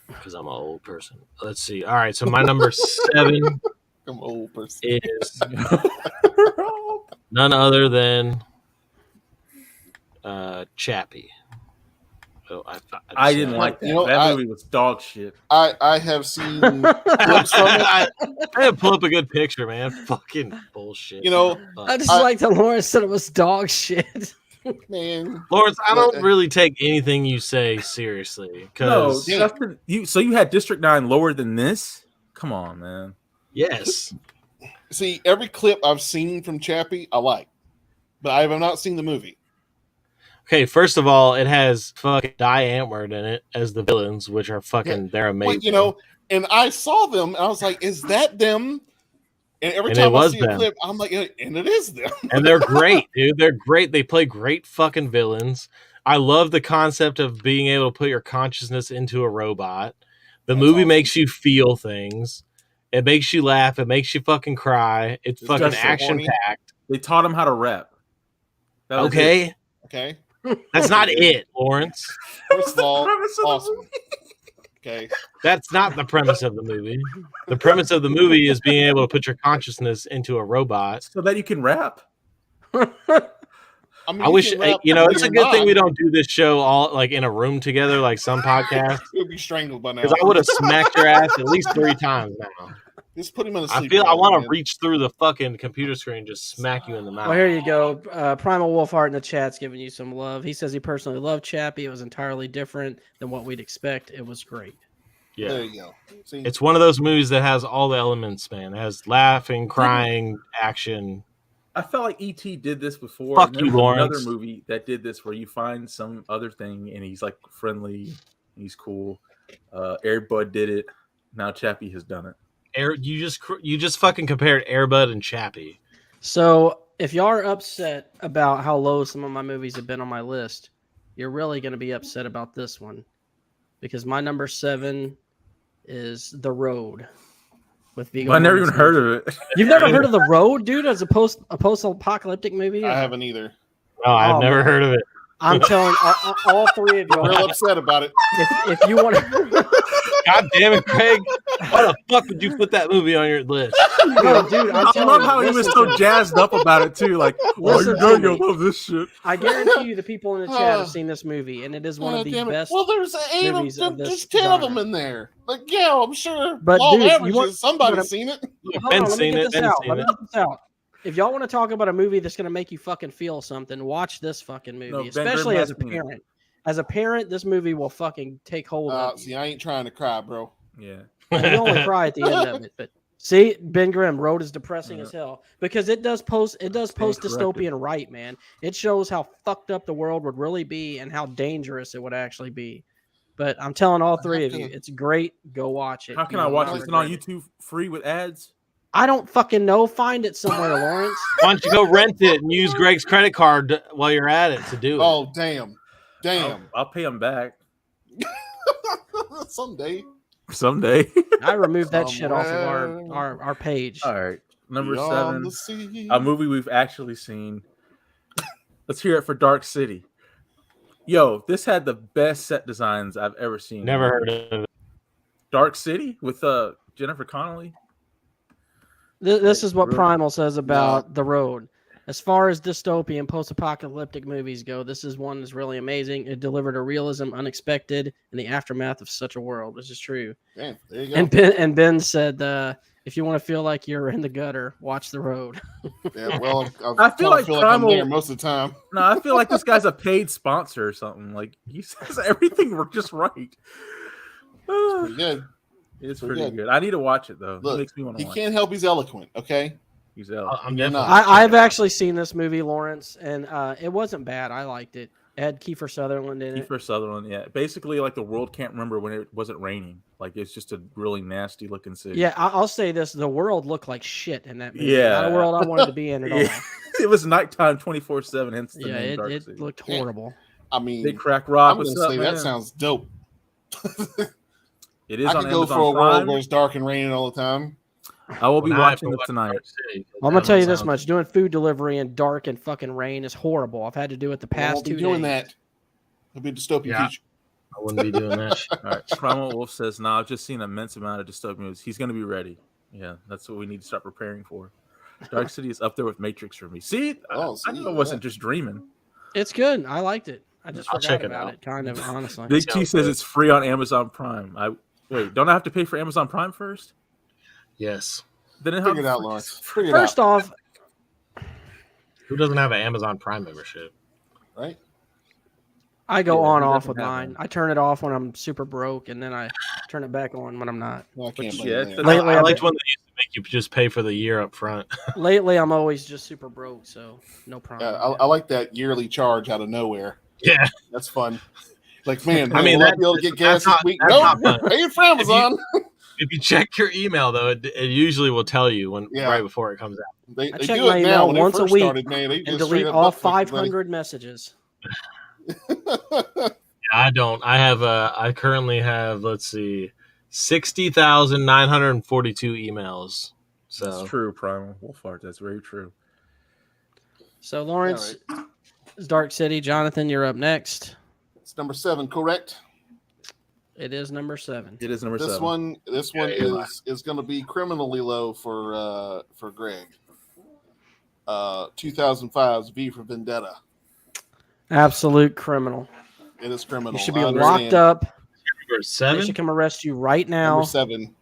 because I'm an old person. Let's see. All right, so my number 7 I'm an old person. is none other than Chappie. Oh, I didn't like that. You know, That movie was dog shit. I have seen clips from it. I had to pull up a good picture, man. Fucking bullshit. You know, I just I- like that Lawrence said it was dog shit. Man, Lawrence, I don't really take anything you say seriously. No, Because Justin, you had District 9 lower than this? Come on, man. yes, see, every clip I've seen from Chappie, I like, but I have not seen the movie. okay. First of all, it has fucking Die Antwoord in it as the villains, which are fucking they're amazing. But, you know, and I saw them, and I was like, "Is that them And every And time it I was see a them. clip, I'm like, and it is them. And they're great, dude. They're great. They play great fucking villains. I love the concept of being able to put your consciousness into a robot. The That's movie awesome. makes you feel things. It makes you laugh. It makes you fucking cry. It's It's fucking just so action horny. packed. They taught him how to rap. That was Okay, Okay. that's not it, Lawrence. First of all, premise of the awesome. movie. Okay. That's not the premise of the movie. The premise of the movie is being able to put your consciousness into a robot. So that you can rap. I mean, I wish, can rap you know, when it's a you're good thing not. we don't do this show all like in a room together, like some podcasts, You'll be strangled by now. because I would have smacked your ass at least 3 times now. Just put him in a I sleep. feel I want to man. reach through the fucking computer screen and just smack you in the mouth. Well, here you go. Primal Wolfheart in the chat's giving you some love. He says he personally loved Chappie. It was entirely different than what we'd expect. It was great. Yeah, There you go. See, it's one of those movies that has all the elements, man. It has laughing, crying, action. I felt like E.T. did this before. Fuck and there you, was Lawrence. Another movie that did this where you find some other thing and he's like friendly, he's cool. Air Bud did it. Now Chappie has done it. You just fucking compared Air Bud and Chappie. So if y'all are upset about how low some of my movies have been on my list, you're really going to be upset about this one, because my number 7 is The Road with Viggo. I never even Mortensen. heard of it. You've never heard of The Road, dude? As a post-apocalyptic movie? I haven't either. No, I've Oh, never man. heard of it. I'm telling all 3 of I'm real y'all. upset about it. If you want to, God damn it, Craig! Why the fuck would you put that movie on your list? no, dude, I'm I telling love you, how he was listen so to me. jazzed up about it too. Like, oh, Listen you know to you'll me. love this shit. I guarantee you, the people in the chat have seen this movie, and it is one of the damn it. best. Well, there's 8 of movies them. of this There's 10 of genre. them in there. Like, yeah, I'm sure. But, Law of dude, you averages, want- somebody's but- seen it. Hold Ben's on, let me seen get it. this Ben's out. seen Let me it. get this out. If y'all want to talk about a movie that's going to make you fucking feel something, watch this fucking movie. No, Ben Especially Grimm as a has seen it. parent. As a parent, this movie will fucking take hold of See, you. I ain't trying to cry, bro. Yeah. And you only cry at the end of it. But see, Ben Grimm, Road is depressing Yeah. as hell because it does post corrected. dystopian right, man. It shows how fucked up the world would really be and how dangerous it would actually be. But I'm telling all 3 of you, it's great. Go watch it. How can You I will watch not this on regret it. YouTube free with ads? I don't fucking know. Find it somewhere, Lawrence. Why don't you go rent it and use Greg's credit card while you're at it to do it? Oh, damn. Damn. I'll pay him back Someday. someday. I removed that shit off of Somewhere. our page. All right. Number Beyond 7, the sea. a movie we've actually seen. Let's hear it for Dark City. Yo, this had the best set designs I've ever seen. Never heard of it. Dark City with Jennifer Connelly. This is what Really? Primal says about The Road. As far as dystopian post-apocalyptic movies go, this is one that's really amazing. It delivered a realism unexpected in the aftermath of such a world. This is true. Damn, there you go. And Ben said, if you want to feel like you're in the gutter, watch The Road. Yeah, well, I feel like I'm Primal- there most of the time. No, I feel like this guy's a paid sponsor or something. Like he says everything just right. Pretty good. It's Pretty pretty good. good. I need to watch it though. Look, it makes me want to He watch can't help he's eloquent, okay? He's I'm You're definitely. not. I've actually seen this movie, Lawrence, and it wasn't bad. I liked it. It had Kiefer Sutherland in it. Kiefer Sutherland, yeah. Basically, like the world can't remember when it wasn't raining. Like it's just a really nasty looking city. Yeah, I'll say this: the world looked like shit in that movie. Yeah. Not a world I wanted to be in at all. Yeah. It was nighttime 24/7. Hence the Yeah, name Dark it City. looked horrible. I mean, They crack rock. I'm going What's to up, say man? that sounds dope. It is I on could go Amazon for a Prime. world where it's dark and raining all the time. I will be Well, now I have watching to it watch tonight. Dark City, 'cause I'm gonna that tell you one this sounds- much: doing food delivery in dark and fucking rain is horrible. I've had to do it the I past won't be 2 doing days. that. It'll be a dystopian Yeah. future. I wouldn't be doing that. Shit. All right. Primal Wolf says, "Nah, I've just seen an immense amount of dystopian movies. He's going to be ready. Yeah, that's what we need to start preparing for. Dark City is up there with Matrix for me. See, Oh, I knew I wasn't just dreaming. It's good. I liked it. I just I'll forgot check it about out. it, kind of honestly. Big T Sounds says good. it's free on Amazon Prime. Wait, don't I have to pay for Amazon Prime first? Yes. Then how Figure it out, Lawrence. Figure it First out. off, Who doesn't have an Amazon Prime membership? Right? I go Yeah, on who off doesn't with have mine. one? I turn it off when I'm super broke, and then I turn it back on when I'm not. Well, I can't But blame yeah, you it's there. the- Lately, I I've liked been- one that used to make you just pay for the year up front. lately I'm always just super broke, so no Yeah, problem. I like that yearly charge out of nowhere. Yeah. That's fun. Like, man, I mean, will I be able to get gas that's this not- week? that's not No, fun. pay it for Amazon. If you check your email, though, it usually will tell you right before it comes out. They check do my it now. email When they once a first week started, man, they and just delete straight up all butt fuck everybody. 500 messages. I don't. I currently have, let's see, 60,942 emails. So That's true, Primal Wolfhard. That's very true. So Lawrence, Dark City. Jonathan, you're up next. It's number 7, correct? It is number 7. It is number This 7. This one is going to be criminally low for Greg. 2005's V for Vendetta. Absolute criminal. It is criminal. You should be locked up. Number 7. They should come arrest you right now. Number 7.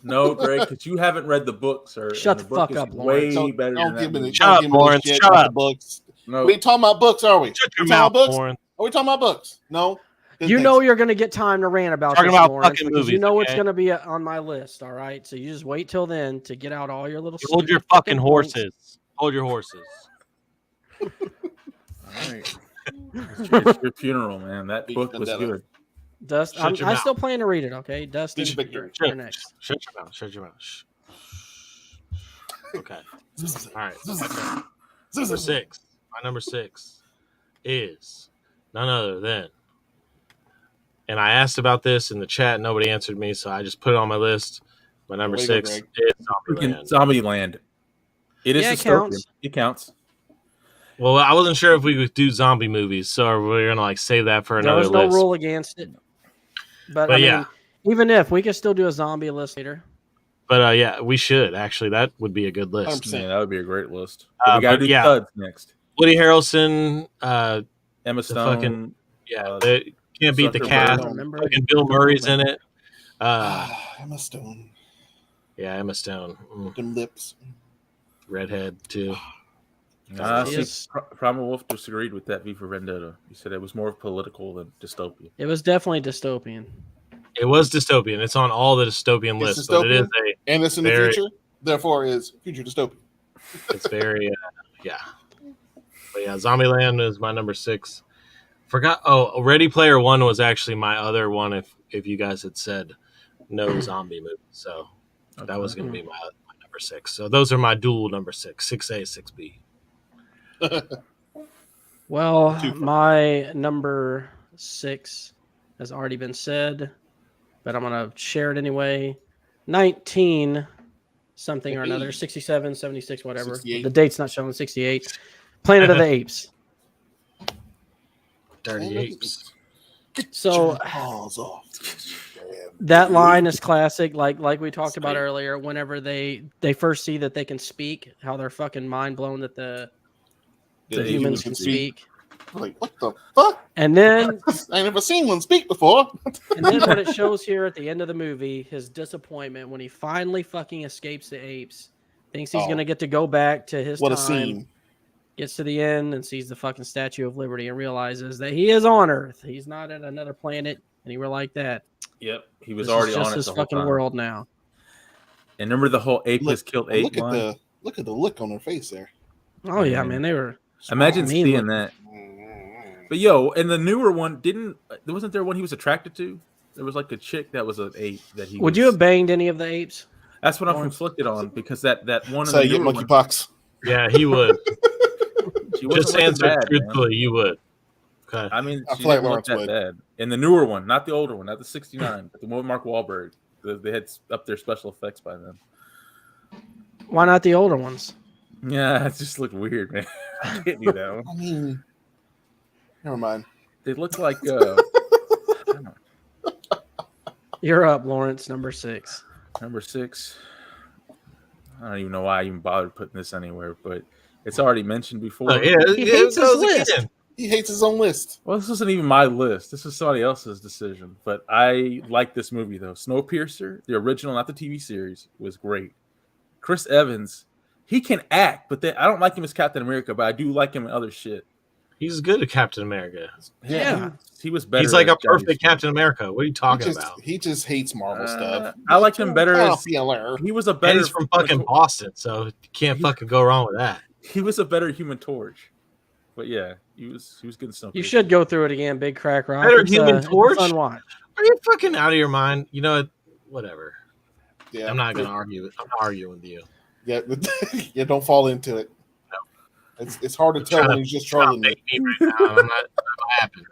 No, Greg, because you haven't read the book, sir. Shut and the fuck up, Lawrence. Way better than that movie. Shut up, Lawrence. Shut up. Books. No, We ain't talking about books, are we? Shut your We talking mouth, about books? Lawrence. Are we talking about books? No. You know you're going to get time to rant about Talking this, about Lawrence, fucking because you movies, know it's okay? going to be on my list, all right? So you just wait till then to get out all your little Hold your stupid fucking points. horses. Hold your horses. all right. It's your funeral, man. That book was good. Dust, Shut your I mouth. still plan to read it, okay? Dustin, Speech victory. you're next. Shut your mouth. Shut your mouth. Shh. Okay. All right. Number 6. My number 6 is none other than, and I asked about this in the chat. Nobody answered me, so I just put it on my list. My number 6 is Zombieland. Zombieland. It is Yeah, it dystopian. counts. It counts. Well, I wasn't sure if we could do zombie movies, so we're gonna save that for There another was no list. rule against it. But I mean, even if we could still do a zombie list later. But yeah, we should actually. That would be a good list. 100%. Yeah, that would be a great list. But we got to do Thuds next. Woody Harrelson, Emma Stone. they can't beat the cast. Fucking Bill Murray's in it. Emma Stone. Yeah, Emma Stone. Them lips. Redhead too. Primal Wolf disagreed with that V for Vendetta. He said it was more political than dystopian. It was definitely dystopian. It was dystopian. It's on all the dystopian lists, but it is and it's in the future. Therefore, is future dystopian. It's very yeah. But yeah, Zombieland is my number 6. Forgot. Oh, Ready Player One was actually my other one. If you guys had said no zombie movie, so that was going to be my number 6. So those are my dual number 6, 6A, 6B. Well, my number 6 has already been said, but I'm going to share it anyway. 19 something or another, 67, 76, whatever. 68. The date's not showing, 68. Planet of the Apes. Dirty Apes. So paws off. that line is classic, like we talked about earlier. Whenever they first see that they can speak, how they're fucking mind blown that the humans can speak. Like, what the fuck? And then I never seen one speak before. And then when it shows here at the end of the movie, his disappointment when he finally fucking escapes the apes, thinks he's gonna get to go back to his what time. a scene. Gets to the end and sees the fucking Statue of Liberty and realizes that he is on Earth. He's not at another planet anywhere like that. Yep, he was This already is on just it his the whole fucking time. world now. And remember the whole ape has killed ape Look at line? the look on her face there. Oh yeah, man, they were. Imagine mean seeing looking. that. But yo, and the newer one wasn't there one he was attracted to? There was like a chick that was an ape that he. Would was, you have banged any of the apes? That's what I'm conflicted on because that one. So you get monkeypox. Yeah, he would. Just answer bad, truthfully. man. You would. Okay. I mean, I she feel like didn't look Lawrence that would. bad. And the newer one, not the older one, not the '69, but the one with Mark Wahlberg. They had up their special effects by then. Why not the older ones? Yeah, it just looked weird, man. I can't do that one. I mean, never mind. They look like. You're up, Lawrence. Number 6. Number 6. I don't even know why I even bothered putting this anywhere, but it's already mentioned before. Yeah, He hates his list. He hates his own list. Well, this wasn't even my list. This was somebody else's decision. But I like this movie, though. Snowpiercer, the original, not the TV series, was great. Chris Evans, he can act, but I don't like him as Captain America, but I do like him in other shit. He's good at Captain America. Yeah. He was better. He's like as a perfect Johnny Captain America. What are you talking He about? He just hates Marvel stuff. I liked him better as Popular. he was a And better. he's from fucking Boston, so you can't fucking go wrong with that. He was a better Human Torch. But yeah, he was good stuff. You should go through it again, Big Crack Rock. Better It's, Human Torch? It's a fun watch. Are you fucking out of your mind? You know, whatever. Yeah, I'm not gonna argue. I'm not arguing with you. Yeah, yeah. Don't fall into it. No. It's hard to tell when he's just trolling me. Right now. I'm not happy.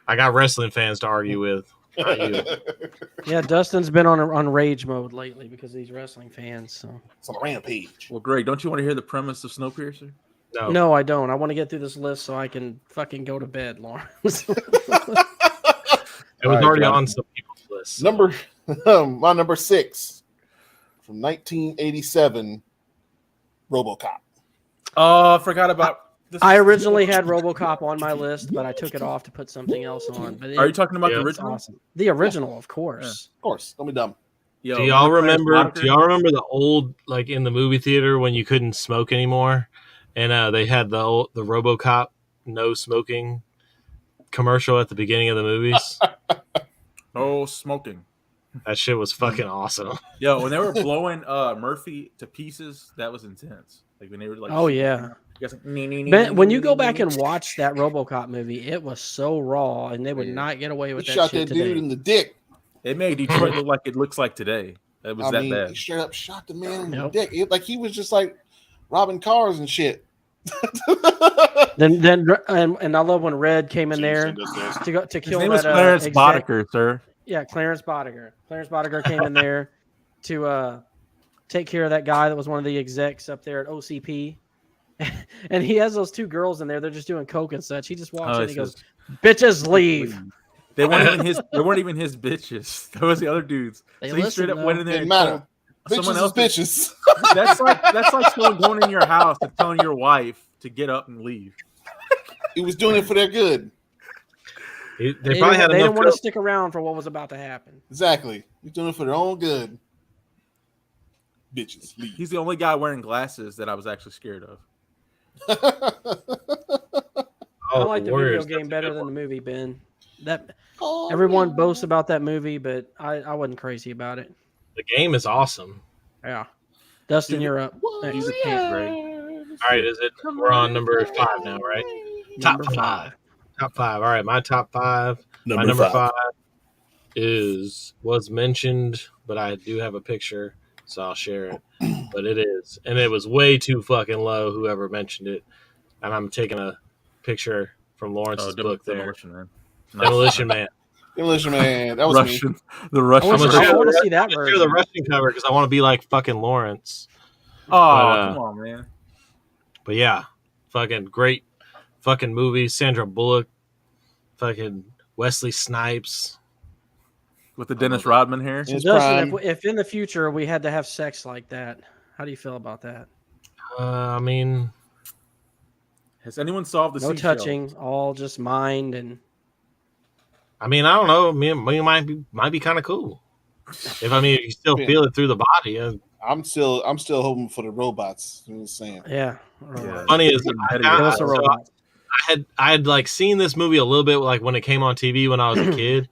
I got wrestling fans to argue with. Not you. Yeah, Dustin's been on rage mode lately because of these wrestling fans. So It's on a rampage. Well, Greg, don't you want to hear the premise of Snowpiercer? no, I don't. I want to get through this list so I can fucking go to bed, Lawrence. It was already on some people's lists. My number 6 from 1987, RoboCop. Oh, I forgot about this. I originally had RoboCop on my list, but I took it off to put something else on. But Are you talking about the Yeah. original? awesome. The original, of course. Of course, don't be dumb. Yo, Do y'all Clarence remember? Boddicker? Do y'all remember the old, like in the movie theater when you couldn't smoke anymore, and they had the RoboCop no smoking commercial at the beginning of the movies? Oh, smoking. That shit was fucking awesome. Yo, when they were blowing Murphy to pieces, that was intense. Like when they were like, Oh yeah. like, When you go back and watch that RoboCop movie, it was so raw, and they would Yeah. not get away He with that shot shit that today. dude in the dick. it made Detroit look like it looks like today. It was that He bad. straight up shot the man in the Yep. dick. Like he was just like robbing cars and shit. Then and I love when Red came in there to His kill name that was Clarence exec- Boddicker, sir. Yeah, Clarence Boddicker. Clarence Boddicker came in there to take care of that guy that was one of the execs up there at OCP. And he has those two girls in there. They're just doing coke and such. He just walks in and he goes, "Bitches, leave." They weren't even his. They weren't even his bitches. That was the other dudes. They So he straight listen, up though. went in there Didn't and matter. told someone else. Bitches is bitches. That's like someone going in your house and telling your wife to get up and leave. He was doing it for their good. They They probably had didn't enough. want to stick around for what was about to happen. Exactly. He's doing it for their own good. Bitches, leave. He's the only guy wearing glasses that I was actually scared of. I like the video Warriors, game that's a better good than one. the movie, Ben. That Oh, everyone yeah. boasts about that movie, but I wasn't crazy about it. The game is awesome. Yeah. Dustin, Dude, you're up. Next. He's a kid, Greg. All right, is it? We're on number 5 now, right? Number Top 5. five. Top 5. All right, my top 5. My number 5 was mentioned, but I do have a picture, so I'll share it. But it is, and it was way too fucking low. Whoever mentioned it, and I'm taking a picture from Lawrence's book there. Demolition Man. Demolition Man. Demolition Man. That was Russian. me. The Russian. I I'm gonna want share to the see that I'm gonna share version. the Russian cover because I want to be like fucking Lawrence. Oh, But, come on, man. But yeah, fucking great fucking movie. Sandra Bullock, fucking Wesley Snipes. With the Dennis Rodman hair. His Dustin, prime. if in the future we had to have sex like that, how do you feel about that? I mean, Has anyone solved the No seashell? touching, all just mind and I don't know. Me might be kind of cool. If you still Yeah. feel it through the body. I'm still hoping for the robots. I'm just saying. yeah. Yeah. Funny is, Give us a robot. I had like seen this movie a little bit like when it came on TV when I was a kid,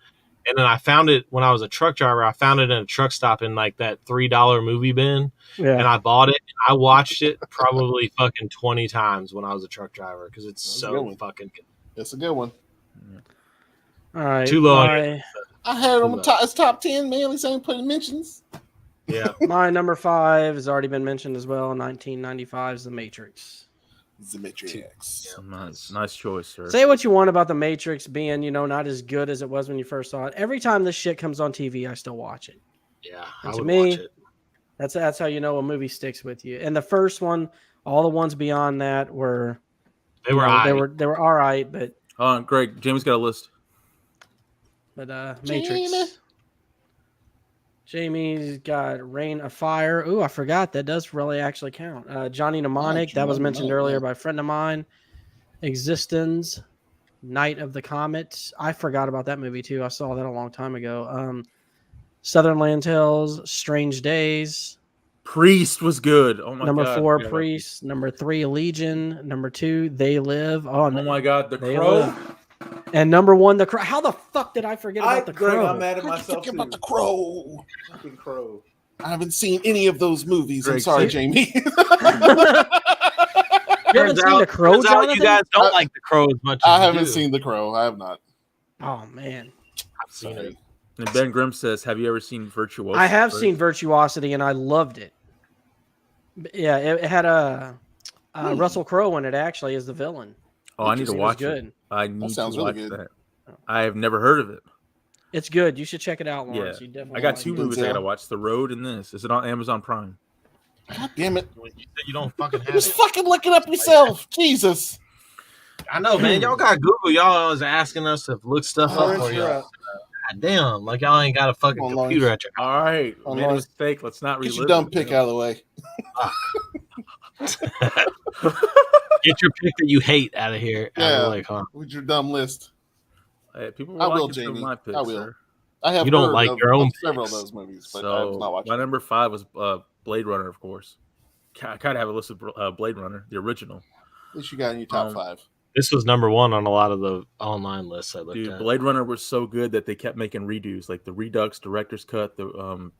and then I found it when I was a truck driver. I found it in a truck stop in like that $3 movie bin, and Yeah. I bought it. And I watched it probably fucking 20 times when I was a truck driver because it's That's a good so one. fucking good. That's a good one. All right. Too low on my, I had it on Who's it's top 10, man. At least I ain't putting mentions. Yeah, my number 5 has already been mentioned as well. 1995's The Matrix. The Matrix. Nice choice, sir. Say what you want about The Matrix being, not as good as it was when you first saw it. Every time this shit comes on TV, I still watch it. yeah. And I to would me, watch it. That's how you know a movie sticks with you. And the first one, all the ones beyond that were They were. they were all right, but Greg, Jamie's got a list. Matrix. Jamie's got Reign of Fire. Ooh, I forgot that does really actually count. Johnny Mnemonic, that was mentioned earlier by a friend of mine. Existence, Night of the Comet. I forgot about that movie too. I saw that a long time ago. Southern Land Tales, Strange Days. Priest was good. Oh my Number god. 4, Yeah. Priest. Number 3, Legion. Number 2, They Live. Oh my god, the They Crow. Live. And number 1, The Crow. How the fuck did I forget about The Greg, Crow? I'm mad at How'd you myself forget too. about the Crow? Fucking Crow. I haven't seen any of those movies. I'm Greg, sorry, see? Jamie. You haven't seen The Crow, turns out Jonathan? you guys don't like The Crow as much as I you haven't do. seen the Crow. I have not. Oh man, I've seen it. And Ben Grimm says, "Have you ever seen Virtuoso?" I have seen Virtuosity, and I loved it. Yeah, it had a Russell Crowe in it. Actually, as the villain. Oh, I need to watch it. I need sounds to really watch good. that. I have never heard of it. It's good. You should check it out, Yeah, Lawrence. You definitely I got like two it. movies I gotta watch: The Road and this. Is it on Amazon Prime? God damn it! When you said you don't fucking have Just it. fucking look it up yourself. Jesus. I know, man. Y'all got Google. Y'all always asking us to look stuff up Lawrence, for you're y'all. up. God damn, like y'all ain't got a fucking Come on, computer Lawrence. at your All right, Oh, made a Lawrence. mistake. Let's not Get relive your dumb it. pick out of the way. Get your pick that you hate out of here. Out of Yeah. the way, huh? With your dumb list. Hey, people I will will, like it from Jamie. my picks, I will. sir. I have You don't heard like of, your own of several of picks. those movies, but I have not So watched my them. number 5 was Blade Runner, of course. I kind of have a list of Blade Runner, the original. At least you got in your top 5. This was number 1 on a lot of the online lists I looked Dude, at. Blade Runner was so good that they kept making redos, like the Redux director's cut, the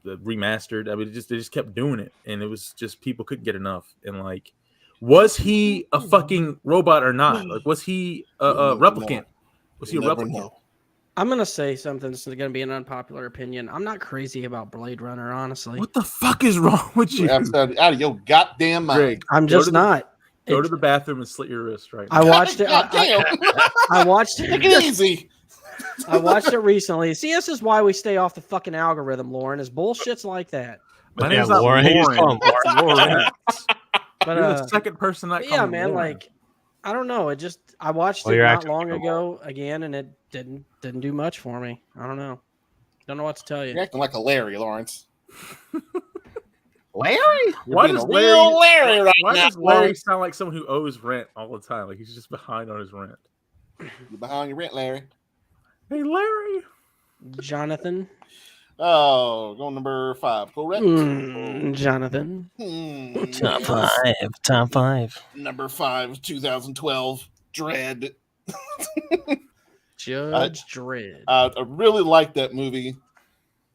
remastered. I mean, they just kept doing it, and it was just people couldn't get enough. And like, was he a fucking robot or not? Like, was he a replicant? Was he a replicant? Know. I'm gonna say something that's gonna be an unpopular opinion. I'm not crazy about Blade Runner, honestly. What the fuck is wrong with you? You're absolutely out of your goddamn mind. Greg, I'm just not. Go to the bathroom and slit your wrist right I now. watched it. God damn. I watched Take it. it easy. I watched it recently. See, this is why we stay off the fucking algorithm, Lauren. Is bullshit's like that. My Yeah, name's not Lauren. Lauren. He just called him It's Lawrence. But You're the second person that yeah, called man. Lauren. Like, I don't know. It just I watched Well, it you're not acting long like a ago again, and it didn't do much for me. I don't know. Don't know what to tell you. You're acting like a Larry, Lawrence. Larry? Why You're does being a real Larry right Why now, does Larry Lawrence? sound like someone who owes rent all the time? Like he's just behind on his rent. You're behind your rent, Larry. Hey, Larry. Jonathan. Oh, going number 5. Correct. Jonathan. Top 5. Number 5, 2012. Dread. Judge Dredd. I really liked that movie.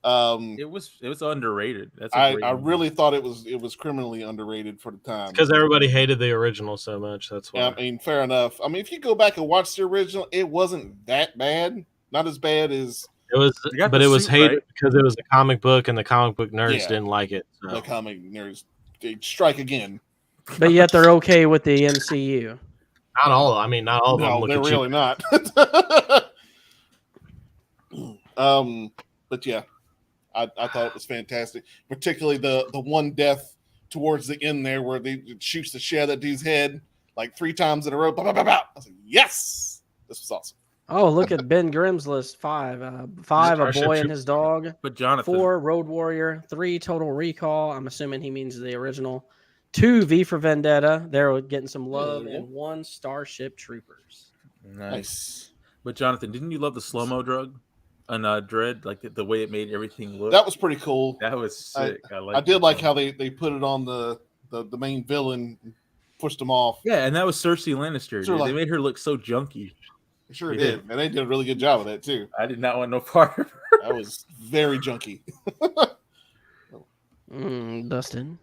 It was underrated. That's I really thought it was criminally underrated for the time. Because everybody hated the original so much. That's why. Yeah, I mean, fair enough. I mean, if you go back and watch the original, it wasn't that bad. Not as bad as It was, got but the it was suit, hated right? because it was a comic book, and the comic book nerds Yeah. didn't like it. So. the comic nerds. They strike again. But yet they're okay with the MCU. Not all. I mean, not all of them. No, Look they're at really you. not. But yeah, I thought it was fantastic. Particularly the one death towards the end there, where they shoots the shit out of that dude's head like 3 times in a row. Bah, bah, bah, bah. I was like, yes, this was awesome. Oh, look at Ben Grimm's list. 5. 5, a boy and his dog. But Jonathan, 4, Road Warrior. 3, Total Recall. I'm assuming he means the original. 2, V for Vendetta. They're getting some love. Yeah. And 1, Starship Troopers. nice. But Jonathan, didn't you love the slow mo drug on Dread? Like the way it made everything look. That was pretty cool. That was sick. I did like how they put it on the main villain, and pushed him off. Yeah, and that was Cersei Lannister. Sure, Dude. like- They made her look so junky. Sure Yeah. did, and they did a really good job of that too. I did not want no part of her. That was very junky. Dustin.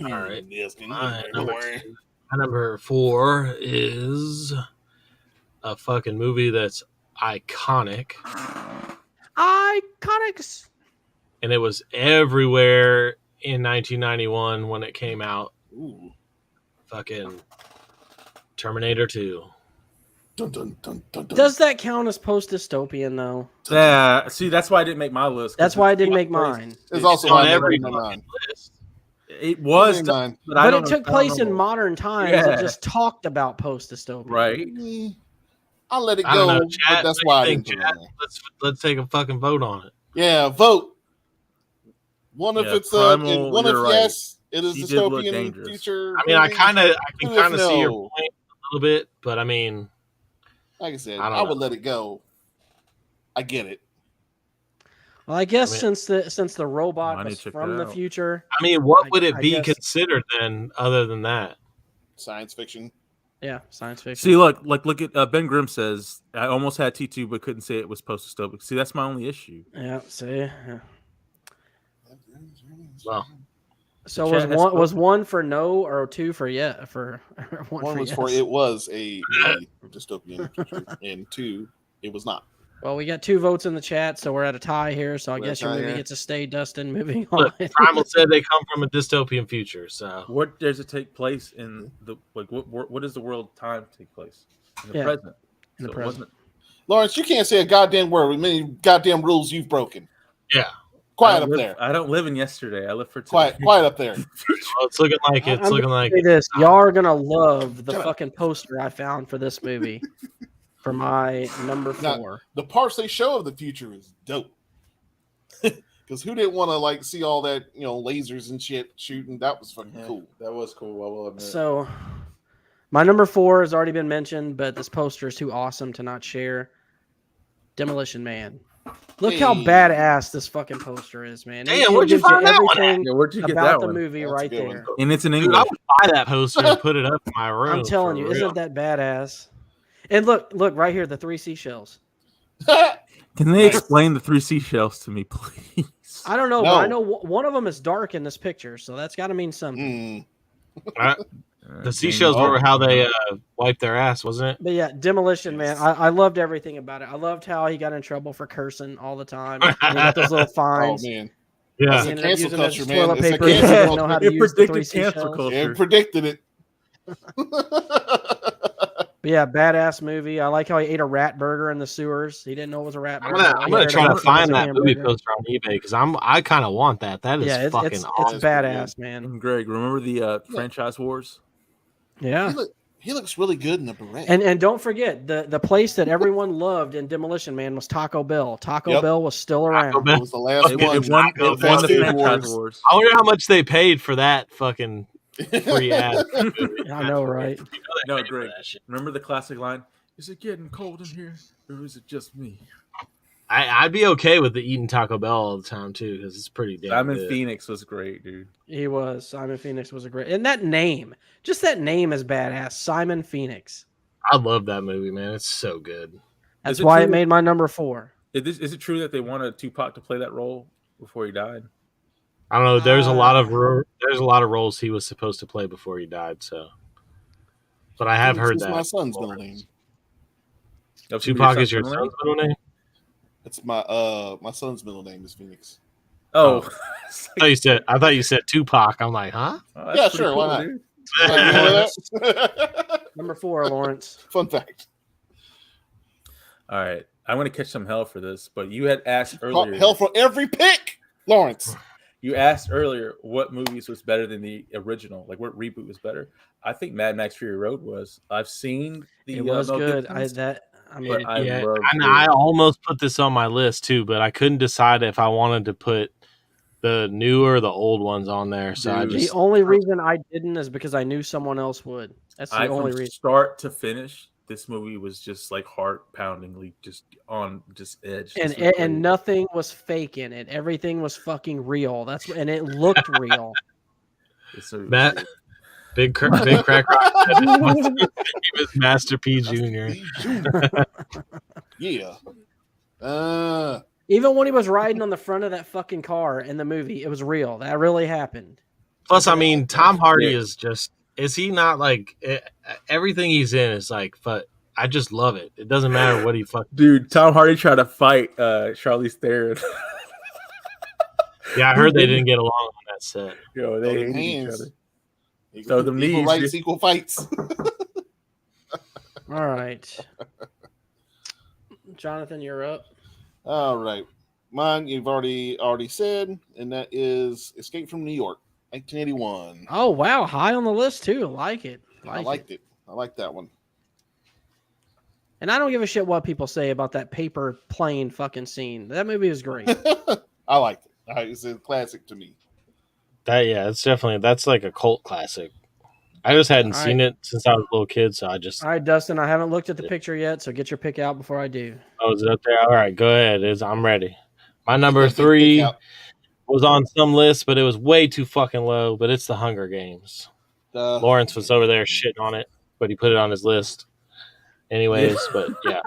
All right. Yes, My number 4 is a fucking movie that's iconic, Iconics. and it was everywhere in 1991 when it came out. Ooh. Fucking Terminator 2. Dun, dun, dun, dun, dun. Does that count as post-dystopian, though? Yeah, see, that's why I didn't make my list. That's why I didn't make mine. It's also on on every every mind. list. It was, Mine. but, I But don't it took know- I don't place know in what- modern times. Yeah. It just talked about post-dystopian. right. I'll let it I don't go, know, but chat. that's What why I do you didn't think, put it chat? on there. Let's take a fucking vote on it. Yeah, vote. One if Yeah, it's Primal, one if you're right. yes, it is He did look dystopian dangerous. future. I mean, I movie. can Who kind of if see your no? point a little bit, but I mean, Like I said, I don't I know. would let it go. I get it. Well, I guess I mean- since the robot I need was to check from that the out. future, what I- would it I be guess- considered then, other than that? Science fiction. yeah, science fiction. See, look at Ben Grimm says I almost had T2, but couldn't say it was post-dystopic. See, that's my only issue. Yeah, see. Yeah. Well, So Chat was has one spoken. was 1 for no or 2 for yeah for one One for was yes? for it was a dystopian future, and 2 it was not. Well, we got 2 votes in the chat, so we're at a tie here. So I We're guess at a your tie movie here. gets to stay, Dustin. Moving on. Look, Primal said they come from a dystopian future, so What does it take place in the like? What does the world time take place in the Yeah, present? in the So it present. wasn't. Lawrence, you can't say a goddamn word with many goddamn rules you've broken. yeah. Quiet up there. I don't live in yesterday. I live for today. Quiet up there. Well, it's looking like I'm gonna say this. Y'all are gonna love the Shut up. fucking poster I found for this movie for my number Now, 4. the parts they show of the future is dope. Because who didn't want to like see all that, lasers and shit shooting? That was fucking cool. That was cool. I will admit. So my number 4 has already been mentioned, but this poster is too awesome to not share. Demolition Man. Look how Hey. badass this fucking poster is, man. Damn, where'd you gives find that one at? everything Yeah, where'd you get about that the one? movie That's a right good one. there. And it's in Dude, English. I would buy that poster and put it up in my room. I'm telling for you, real. isn't that badass? And look right here, the 3 seashells. Can they explain the 3 seashells to me, please? I don't know, No. but I know one of them is dark in this picture, so that's got to mean something. The seashells were how they wiped their ass, wasn't it? But yeah, Demolition Man. I loved everything about it. I loved how he got in trouble for cursing all the time. And he got those little Oh fines. man, Yeah. He That's ended up cancel using it as culture, man. toilet It's a paper. He cancel didn't know how to It use the 3 predicted cancel seashells. culture. it predicted it. But yeah, badass movie. I like how he ate a rat burger in the sewers. He didn't know it was a rat I'm burger. gonna, All I'm he gonna cared try to about was find a that movie hamburger. poster on eBay because I kind of want that. That is Yeah, fucking it's awesome. badass, man. And Greg, remember the franchise wars? Yeah. He looks really good in the beret. And don't forget the place that everyone loved in Demolition Man was Taco Bell. Taco Yep. Bell was still around. Bell. It was the last It one. won Taco the Bell. Food franchise Wars. wars. I wonder how much they paid for that fucking free ad. I know, right? No, Greg, remember the classic line? Is it getting cold in here, or is it just me? I'd be okay with the eating Taco Bell all the time too because it's pretty damn Simon good. Phoenix was great, dude. He was. Simon Phoenix was a great. And that name, just that name is badass. Simon Phoenix. I love that movie, man. It's so good. That's Is it why true it made my number 4. Is it true that they wanted Tupac to play that role before he died? I don't know. There's a lot of roles he was supposed to play before he died. So, but I have heard It's that my son's middle name. Tupac is your son's middle name. It's my son's middle name is Phoenix. Oh, I thought you said Tupac. I'm like, huh? Oh, that's Yeah, pretty sure, why not? dude. Like, you know that? Number 4, Lawrence. Fun fact. All right, I'm going to catch some hell for this, but you had asked earlier. Hell for every pick, Lawrence. You asked earlier what movies was better than the original, like what reboot was better. I think Mad Max Fury Road was. I've seen the. It was Mel good. Gibson's, mean, but I Yeah, love. and I almost put this on my list too, but I couldn't decide if I wanted to put the new or the old ones on there. So I Dude. just the only reason I didn't is because I knew someone else would. That's the only from reason. start to finish, this movie was just like heart poundingly, just on edge. This was And great. nothing was fake in it. Everything was fucking real. And it looked real. This movie was Matt, great. big crack rock. He was Master P Jr. Yeah. Even when he was riding on the front of that fucking car in the movie, it was real. That really happened. Plus, I mean, Tom Hardy Yeah. is just. Is he not like everything he's in is like? But I just love it. It doesn't matter what he fucking. Dude, Tom Hardy tried to fight Charlize Theron. Yeah, I heard they didn't get along on that set. Yo, they Holding hated each hands. other. Equal, them equal knees, rights, dude. equal fights. All right. Jonathan, you're up. All right. Mine you've already said, and that is Escape from New York, 1981. Oh, wow. High on the list, too. Like it. I liked it. I like that one. And I don't give a shit what people say about that paper plane fucking scene. That movie was great. I liked it. It's a classic to me. It's definitely that's like a cult classic. I just hadn't All seen it since I was a little kid, so I just. All right, Dustin, I haven't looked at the picture yet, so get your pick out before I do. Oh, is it up there? All right, go ahead. I'm ready. My number 3 was on some list, but it was way too fucking low. But it's The Hunger Games. Lawrence was over there shitting on it, but he put it on his list. Anyways, but yeah.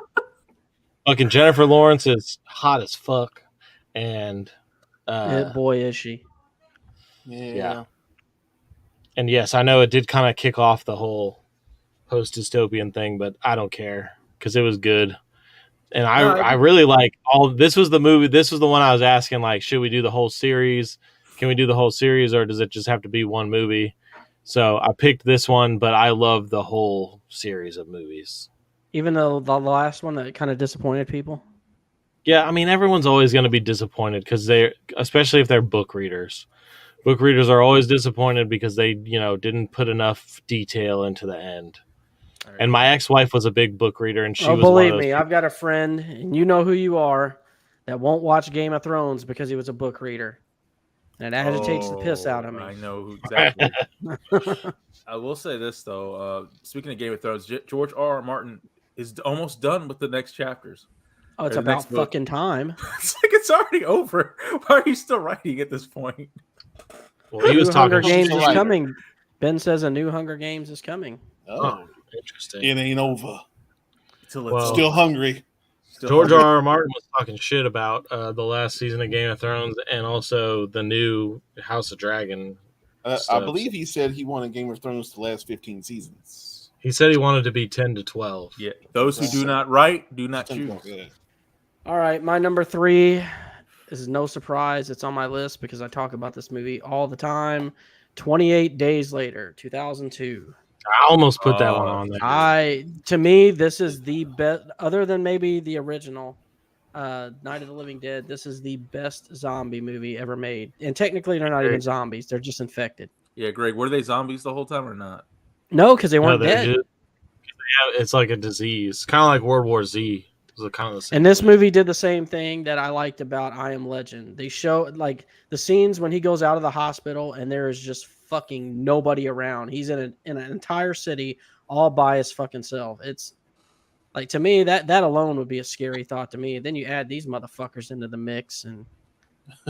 Fucking Jennifer Lawrence is hot as fuck. And Boy, is she. Yeah. And yes, I know it did kind of kick off the whole post-dystopian thing, but I don't care because it was good. And I really like all. This was the movie. This was the one I was asking. Like, should we do the whole series? Can we do the whole series, or does it just have to be one movie? So I picked this one, but I love the whole series of movies. Even though the last one that kind of disappointed people. Yeah, I mean, everyone's always going to be disappointed because especially if they're book readers. Book readers are always disappointed because they, didn't put enough detail into the end. And my ex-wife was a big book reader, and she was believe me, I've got a friend, and you know who you are, that won't watch Game of Thrones because he was a book reader. And it agitates the piss out of me. I know who exactly. I will say this, though. Speaking of Game of Thrones, George R.R. Martin is almost done with the next chapters. Oh, it's about fucking time. It's like it's already over. Why are you still writing at this point? Well, he was talking. Hunger Games is coming. Ben says a new Hunger Games is coming. Oh, interesting. It ain't over. Well, still hungry. George R.R. Martin was talking shit about the last season of Game of Thrones and also the new House of Dragon. I believe he said he wanted Game of Thrones to last 15 seasons. He said he wanted to be 10 to 12. Yeah, those who do not write do not choose. All right, my number 3 is no surprise. It's on my list because I talk about this movie all the time. 28 Days Later, 2002. I almost put that one on there. To me, this is the best, other than maybe the original Night of the Living Dead. This is the best zombie movie ever made. And technically, they're not even zombies. They're just infected. Yeah, Greg, were they zombies the whole time or not? No, because they weren't dead. It's like a disease. Kind of like World War Z. It was kind of the same and this movie did the same thing that I liked about I Am Legend. They show like the scenes when he goes out of the hospital and there is just fucking nobody around. He's in an entire city all by his fucking self. It's like, to me, that alone would be a scary thought to me. Then you add these motherfuckers into the mix and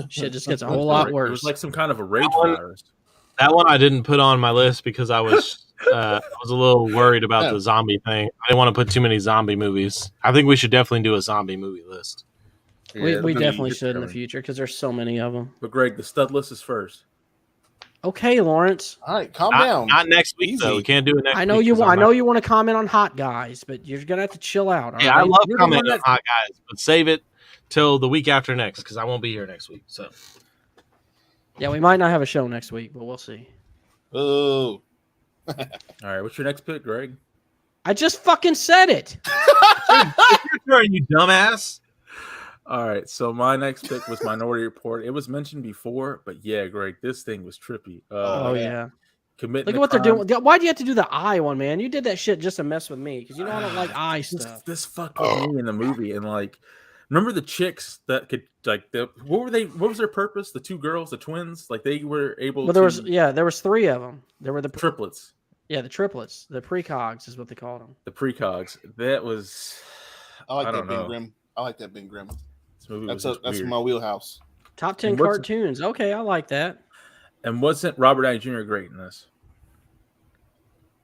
shit just gets a whole lot worse. It was like some kind of a rage virus. That one I didn't put on my list because I was a little worried about the zombie thing. I didn't want to put too many zombie movies. I think we should definitely do a zombie movie list. Yeah, we definitely should in the future because there's so many of them. But Greg, the stud list is first. Okay, Lawrence. All right, calm down. Not next week though. We can't do it next week. I know you want to comment on Hot Guys, but you're gonna have to chill out. Yeah, right? I love commenting on Hot Guys, but save it till the week after next because I won't be here next week. So yeah, we might not have a show next week, but we'll see. Oh. All right, what's your next pick, Greg? I just fucking said it. It's your turn, you dumbass. All right, so my next pick was Minority Report. It was mentioned before, but yeah, Greg, this thing was trippy. Yeah. Look at what they're doing. Why do you have to do the eye one, man? You did that shit just to mess with me because you know I don't like eye stuff. This fucked with me in the movie, and like, remember the chicks that could what were they? What was their purpose? The two girls, the twins, like they were able. Well, there was 3 of them. There were the triplets. Yeah, the triplets, the precogs is what they called them. The precogs. That was. I like that Ben Grimm. I like that Ben Grimm. That's my wheelhouse. Top 10 cartoons. Okay, I like that. And wasn't Robert Downey Jr. great in this?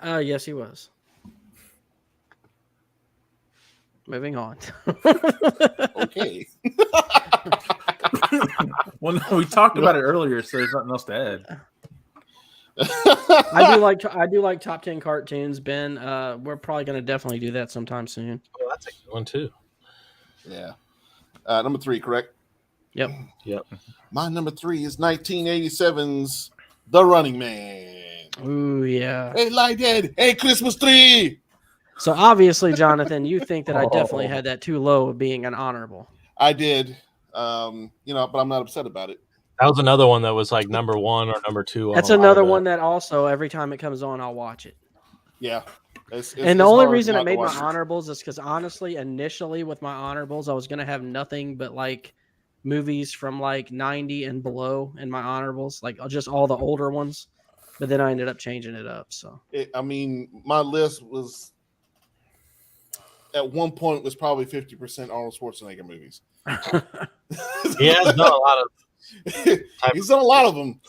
Yes, he was. Moving on. Okay. Well, no, we talked about it earlier, so there's nothing else to add. I do like top 10 cartoons, Ben. We're probably going to definitely do that sometime soon. Oh, that's a good one too. Yeah. Number 3, correct? Yep. My number 3 is 1987's The Running Man. Ooh, yeah. Hey, Light Dead. Hey, Christmas tree. So obviously, Jonathan, you think that I definitely had that too low of being an honorable. I did. But I'm not upset about it. That was another one that was like number 1 or number 2. That's another one that also every time it comes on, I'll watch it. Yeah. And the only reason I made my honorables is because honestly, initially with my honorables, I was going to have nothing but like movies from like 90 and below in my honorables, like just all the older ones. But then I ended up changing it up. So my list was at one point was probably 50% Arnold Schwarzenegger movies. He has done a lot of. He's done a lot of them.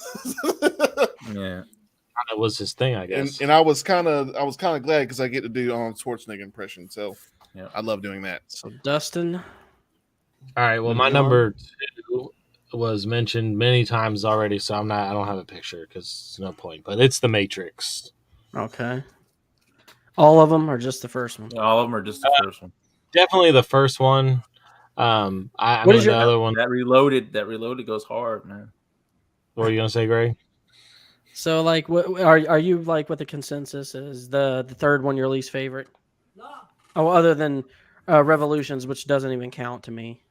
Yeah. That was his thing, I guess. And I was kind of glad because I get to do Arnold Schwarzenegger impression. So yeah, I love doing that. So Dustin. All right. Well, my number 2 was mentioned many times already, so I don't have a picture because there's no point. But it's The Matrix. Okay. All of them or just the first one? All of them are just the first one. definitely the first one. I What mean is your- the other one. That reloaded goes hard, man. What were you gonna say, Greg? So like, what are you like? What the consensus is? The third one your least favorite? Oh, other than Revolutions, which doesn't even count to me.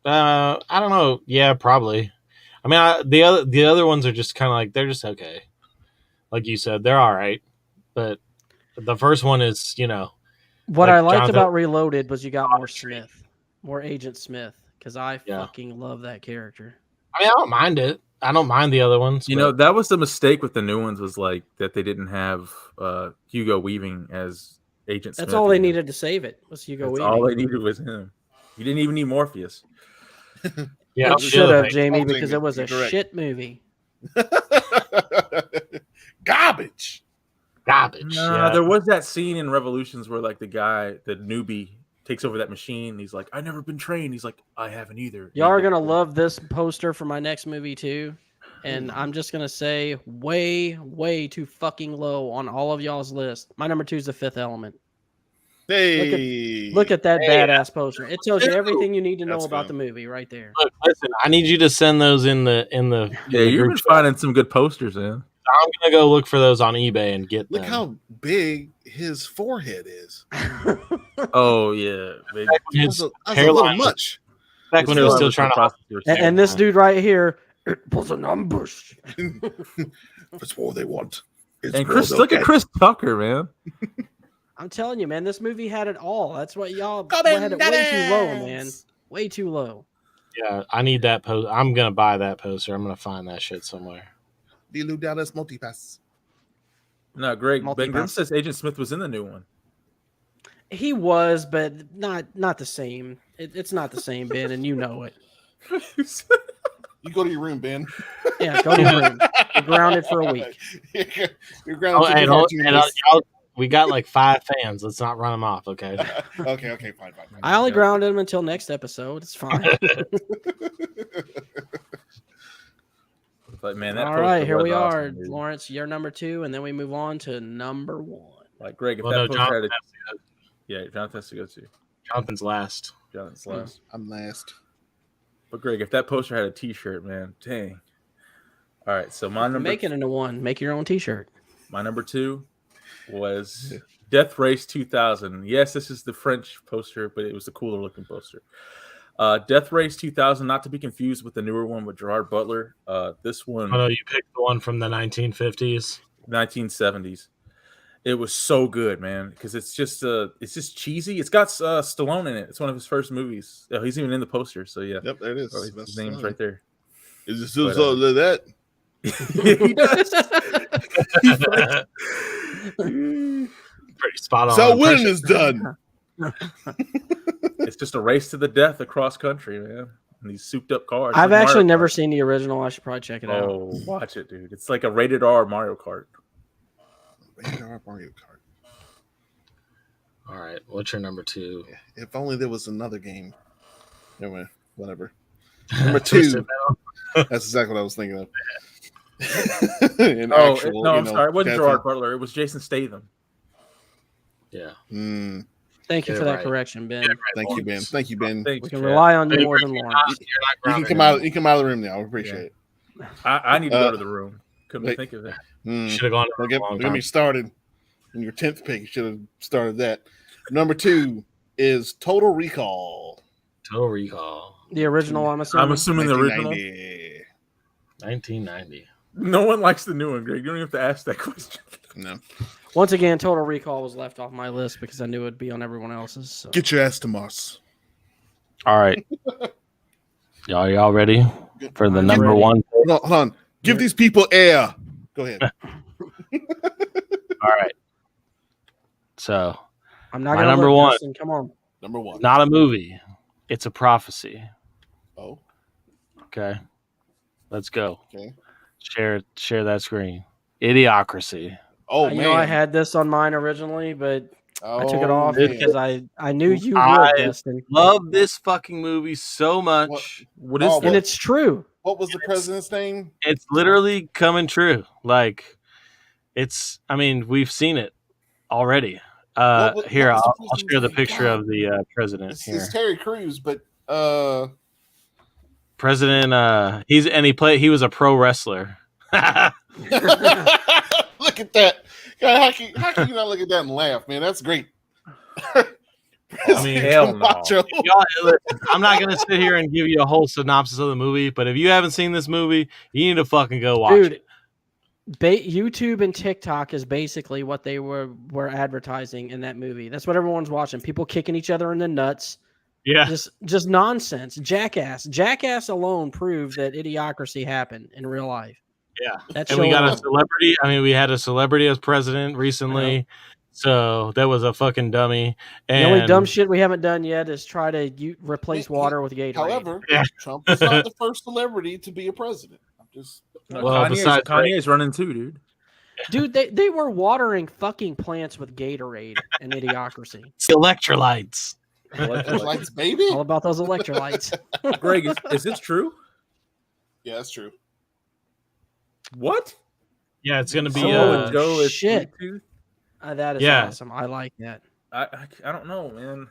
I don't know. Yeah, probably. I mean, the other ones are just kind of like they're just okay. Like you said, they're all right, but the first one is, What like I liked Jonathan- about Reloaded was you got more Smith, more Agent Smith, because I Yeah. fucking love that character. I mean, I don't mind it. I don't mind the other ones. You know, that was the mistake with the new ones, was like that they didn't have Hugo Weaving as Agent Smith. That's all they needed to save it was Hugo Weaving. All they needed was him. You didn't even need Morpheus. yeah, You should have, Right. Jamie, Oh, because Jamie, it was a you're correct. shit movie. Garbage. garbage. Yeah. There was that scene in Revolutions where like the newbie takes over that machine. He's like, "I've never been trained." He's like, "I haven't either." Y'all are gonna love this poster for my next movie too. And I'm just gonna say way too fucking low on all of y'all's list. My number 2 is The Fifth Element. Hey, Look at that Hey, badass poster. It tells you everything you need to know That's about good. the movie right there. Look, listen, I need you to send those in the Yeah, you've group been chat. finding some good posters, man. I'm gonna go look for those on eBay and get look them. how big his forehead is. Oh yeah, big. His That's a little hairline, much. back when he was still trying to. And this dude right here, it was an ambush. That's what they want. It's And more Chris, they'll look at get. Chris Tucker, man. I'm telling you, man, this movie had it all. That's what y'all Come had it in, way too low, daddies. man. Way too low. Yeah, I need that poster. I'm gonna buy that poster. I'm gonna find that shit somewhere. Dilu Dallas multipass. No, Greg. Ben Grimm Multi-pass. says Agent Smith was in the new one. He was, but not the same. It's not the same, Ben, and you know it. You go to your room, Ben. Yeah, go to your room. You're grounded for a week. You're grounded. Oh, for and, 14 days. we got like 5 fans. Let's not run them off, okay? Okay, fine. I only grounded him until next episode. It's fine. But man, that All poster right, here was we awesome, are, dude. Lawrence. You're number 2, and then we move on to number 1. Like Greg, if Well, that no, poster had Jonathan, Jonathan has to go too. Jonathan's last. Jonathan's last. I'm last. But Greg, if that poster had a T-shirt, man, dang. All right, so Make it into one. Make your own T-shirt. my number 2 was Death Race 2000. Yes, this is the French poster, but it was the cooler looking poster. Death Race 2000, not to be confused with the newer one with Gerard Butler. This one, Oh no, you picked the one from the 1950s. 1970s. It was so good, man, because it's just cheesy. It's got Stallone in it. It's one of his first movies. Oh, he's even in the poster. So yeah, Yep, there it is. oh, his name's right there. Is it still But, so that? He does. Pretty spot on. So impression. winning is done. It's just a race to the death across country, man. And these souped up cars. I've Like actually Mario never Kart. seen the original. I should probably check it out. Oh, watch it, dude. It's like a rated R Mario Kart. Radar Mario Kart. All right, what's your number 2? If only there was another game. Anyway, whatever. Number 2. That's exactly what I was thinking of. An Oh, actual, no, you I'm know, sorry. It wasn't Catherine. Gerard Butler. It was Jason Statham. Yeah. Mm, Thank you Get for it that right. correction, Ben. thank you, Ben. Thank you, Ben. Thanks, We can Chad. rely on you Hey, more Greg, than you're Lawrence. not You can grounded come out. You can come out of the room now. I appreciate it. I need to go Uh, to the room. Couldn't wait. think of it. Should have gone Don't a get, long don't get time. me started. In your 10th pick, you should have started that. Number 2 is Total Recall. Total Recall, The original, I'm assuming. I'm assuming the original. 1990. 1990. No one likes the new one, Greg. You don't even have to ask that question. No. Once again, Total Recall was left off my list because I knew it would be on everyone else's. So. Get your ass to Mars. All right, y'all ready for the I'm number ready. 1? Hold on. Give these people air. Go ahead. All right. So, I'm not my gonna number look, 1. Justin, come on. Number 1. Not a movie. It's a prophecy. Oh, Okay. Let's go. okay. Share that screen. Idiocracy. Oh, You man. know I had this on mine originally, but I took it Oh, off man. because I knew you would, I- Justin. Love this fucking movie so much. What is Oh, And that? it's true. What was the president's name? It's literally coming true. Like, I mean, we've seen it already. Here, what was the I'll president's share the name? picture God. of the president It's here. Terry Crews, but President, he was a pro wrestler. look at that. God, how can you not look at that and laugh, man? That's great. I mean, hell no. Camacho. Y'all, listen, I'm not gonna sit here and give you a whole synopsis of the movie, but if you haven't seen this movie, you need to fucking go watch it. YouTube and TikTok is basically what they were advertising in that movie. That's what everyone's watching. People kicking each other in the nuts. Yeah, just nonsense. Jackass alone proved that idiocracy happened in real life. yeah. That And we got show a celebrity. I mean, we had a celebrity as president recently, so that was a fucking dummy. And the only dumb shit we haven't done yet is try to replace water with Gatorade. However, Trump was not the first celebrity to be a president. I'm just Kanye's running too, dude. Dude, they were watering fucking plants with Gatorade and idiocracy. It's electrolytes. Electrolytes, baby. All about those electrolytes. Greg, is this true? Yeah, that's true. What? Yeah, it's gonna be. Joe is shit. Bluetooth? That is awesome. I like that. I don't know, man.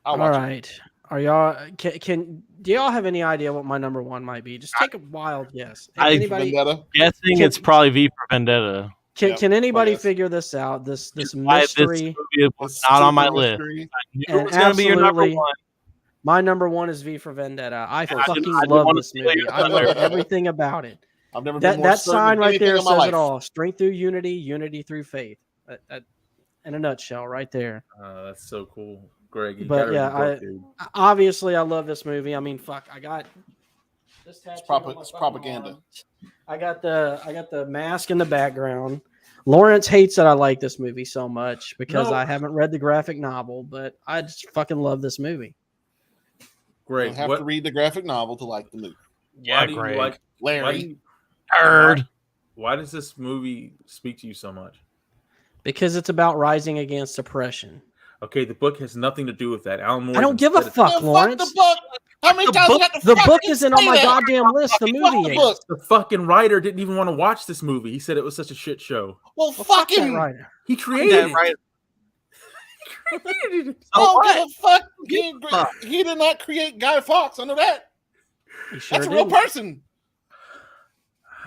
All right. Are y'all do y'all have any idea what my number one might be? Just take a wild guess. Anybody guessing it's probably V for Vendetta. Can anybody figure this out? This mystery. This was not on my list. It's gonna be your number one. My number one is V for Vendetta. I fucking love this movie. I love everything about it. I've never been more that sign right there says life. it all. Strength through unity, unity through faith. That, in a nutshell, right there. That's so cool, Greg. But yeah, obviously I love this movie. I mean, fuck, I got this tattoo. It's propaganda. I got the mask in the background. Lawrence hates that I like this movie so much because I haven't read the graphic novel, but I just fucking love this movie. Great. You have to read the graphic novel to like the movie. Yeah, great. Larry. Why does this movie speak to you so much? Because it's about rising against oppression. Okay, the book has nothing to do with that. Alan Moore. I don't give a fuck, Lawrence. Fuck the book. How many times the book isn't on my goddamn list. The movie is. The fucking writer didn't even want to watch this movie. He said it was such a shit show. Well fucking writer. He created it. Don't give a fuck. He did not create Guy Fawkes. I know that. That's a real person.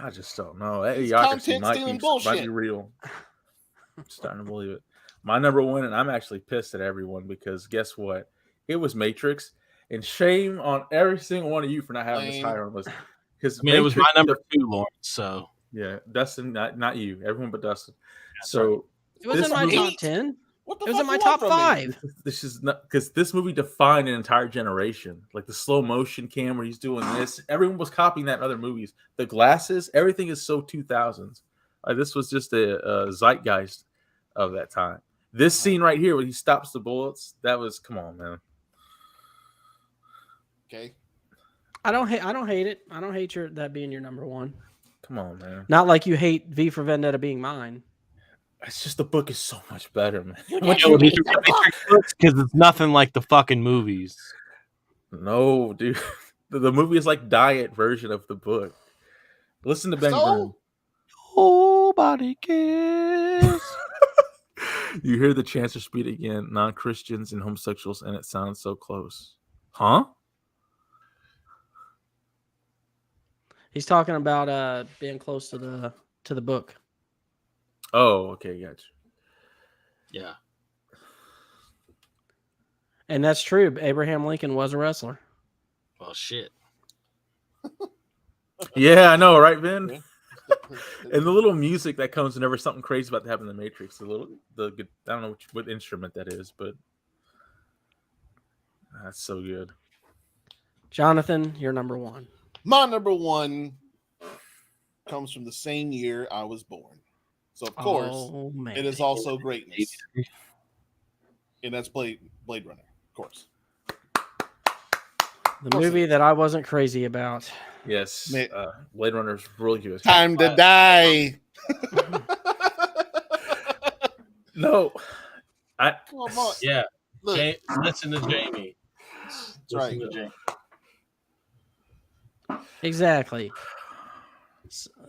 I just don't know. Idiocracy might be real. I'm starting to believe it. My number one, and I'm actually pissed at everyone because guess what? It was Matrix, and shame on every single one of you for not having this higher on the list. Because it was my number 2, Lawrence. So yeah, Dustin, not you, everyone but Dustin. That's so it was in my top 10. It was in my top 5. This is not because this movie defined an entire generation. Like the slow motion cam where he's doing this, everyone was copying that in other movies. The glasses, everything is so 2000s. This was just a zeitgeist of that time. This scene right here, where he stops the bullets, that was come on, man. Okay. I don't hate it. I don't hate that being your number one. Come on, man. Not like you hate V for Vendetta being mine. It's just the book is so much better, man. Because it's nothing like the fucking movies. No, dude. The movie is like diet version of the book. Listen to Ben Brehm. Nobody cares. You hear the chancer speak again, non-Christians and homosexuals, and it sounds so close. Huh? He's talking about being close to the book. Oh, okay, gotcha. Yeah. And that's true. Abraham Lincoln was a wrestler. Well, shit. Yeah, I know, right, Ben? And the little music that comes whenever something crazy about to happen in the Matrix. I don't know what instrument that is, but that's so good. Jonathan, you're number one. My number one comes from the same year I was born. So, of course, it is also greatness. And that's Blade Runner, of course. The movie that I wasn't crazy about. Yes. Blade Runner is really good. Time to die. No. Yeah. Look. Listen to Jamie. That's right. Exactly.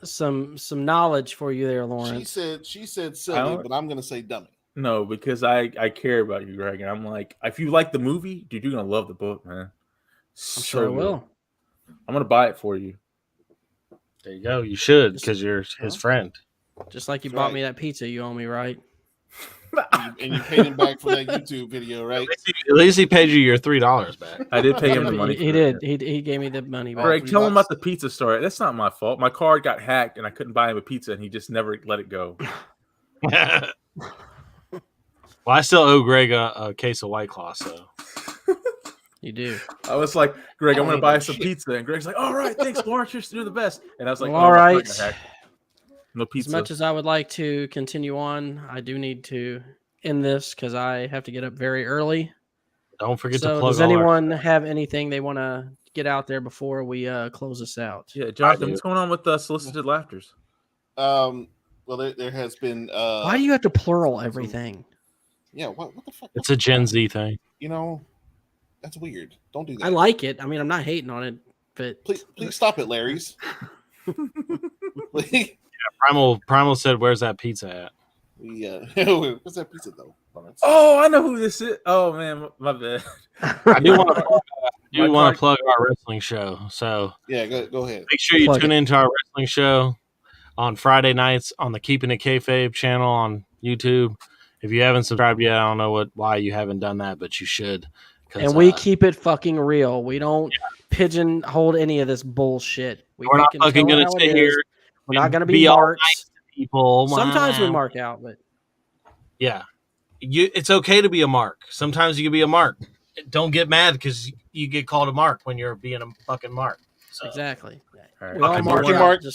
some knowledge for you there, Lawrence. She said silly, but I'm gonna say dummy. No, because I care about you, Greg, and I'm like, if you like the movie, dude, you're gonna love the book, man. I'm sure I will. I'm gonna buy it for you. There you go. You should, because you're his friend. Just like you bought me that pizza you owe me, right? And you paid him back for that YouTube video, right? At least he paid you your $3 back. I did pay him the money. He did. He gave me the money back. Greg, tell him about the pizza story. That's not my fault. My card got hacked, and I couldn't buy him a pizza, and he just never let it go. Well, I still owe Greg a case of White Claw, so. You do. I was like, Greg, I'm going to buy some pizza. And Greg's like, all right, thanks, Lawrence. You're the best. And I was like, well, all right. No pizza. As much as I would like to continue on, I do need to end this because I have to get up very early. Don't forget to plug. Does anyone have anything they want to get out there before we close this out? Yeah, Jonathan, what's going on with solicited laughters? Well, there has been. Why do you have to plural everything? Yeah, what the fuck? It's a Gen Z thing. You know, that's weird. Don't do that. I like it. I mean, I'm not hating on it, but please stop it, Larry's. Yeah, Primal said, "Where's that pizza at?" What's that pizza though? Oh, I know who this is. Oh man, my bad. I do want to plug our wrestling show. So yeah, go ahead. Make sure you tune into our wrestling show on Friday nights on the Keeping It Kayfabe channel on YouTube. If you haven't subscribed yet, I don't know why you haven't done that, but you should. And we keep it fucking real. We don't pigeonhole any of this bullshit. We're not fucking going to sit here. We're not going to be marks. Nice people. Sometimes we mark out, but yeah, it's okay to be a mark. Sometimes you can be a mark. Don't get mad because you get called a mark when you're being a fucking mark. So. Exactly. Right. We all mark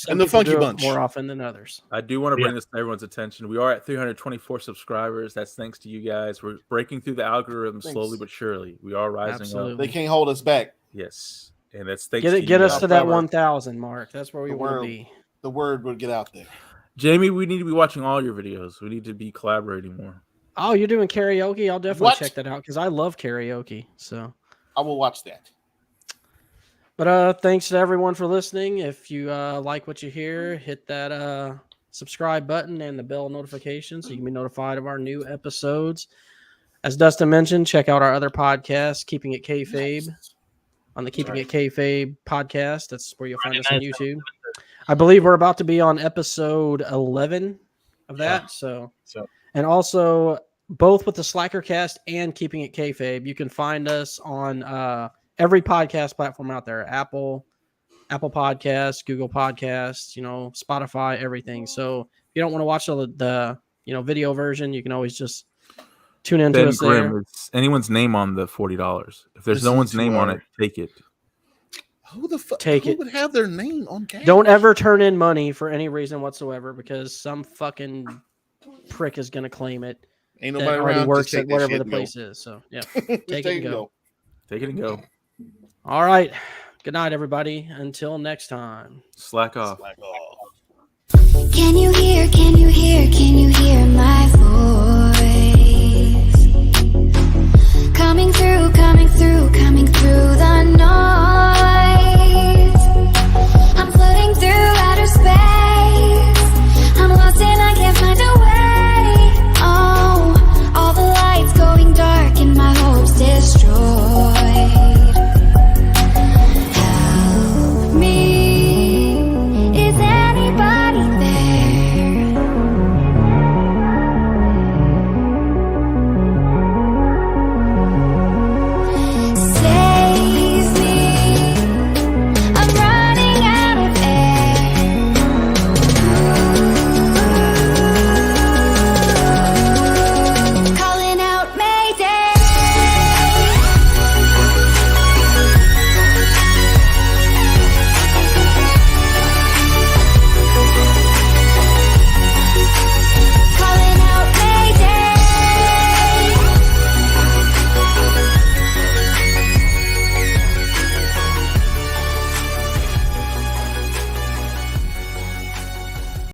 and the Funky Bunch more often than others. I do want to bring this to everyone's attention. We are at 324 subscribers. That's thanks to you guys. We're breaking through the algorithm slowly but surely. We are rising up. They can't hold us back. Yes, and that's thanks. Get us to that 1,000 mark. That's where we want to be. The word would get out there. Jamie, we need to be watching all your videos. We need to be collaborating more. Oh, you're doing karaoke? I'll definitely check that out because I love karaoke. So I will watch that. But thanks to everyone for listening. If you like what you hear, hit that subscribe button and the bell notification so you can be notified of our new episodes. As Dustin mentioned, check out our other podcast, Keeping It Kayfabe, on the Keeping It Kayfabe podcast. That's where you'll find us on YouTube. I believe we're about to be on episode 11 of that. Yeah. So and also both with the Slackercast and Keeping It Kayfabe, you can find us on every podcast platform out there: Apple Podcasts, Google Podcasts, Spotify, everything. So if you don't want to watch the video version, you can always just tune into us there. It's anyone's name on the $40. If there's no one's name on it, take it. Who the fuck would have their name on cash? Don't ever turn in money for any reason whatsoever because some fucking prick is going to claim it. Ain't nobody around. Works at whatever the place is. So yeah, take it and go. Take it and go. All right. Good night, everybody. Until next time. Slack off. Slack off. Can you hear? Can you hear? Can you hear?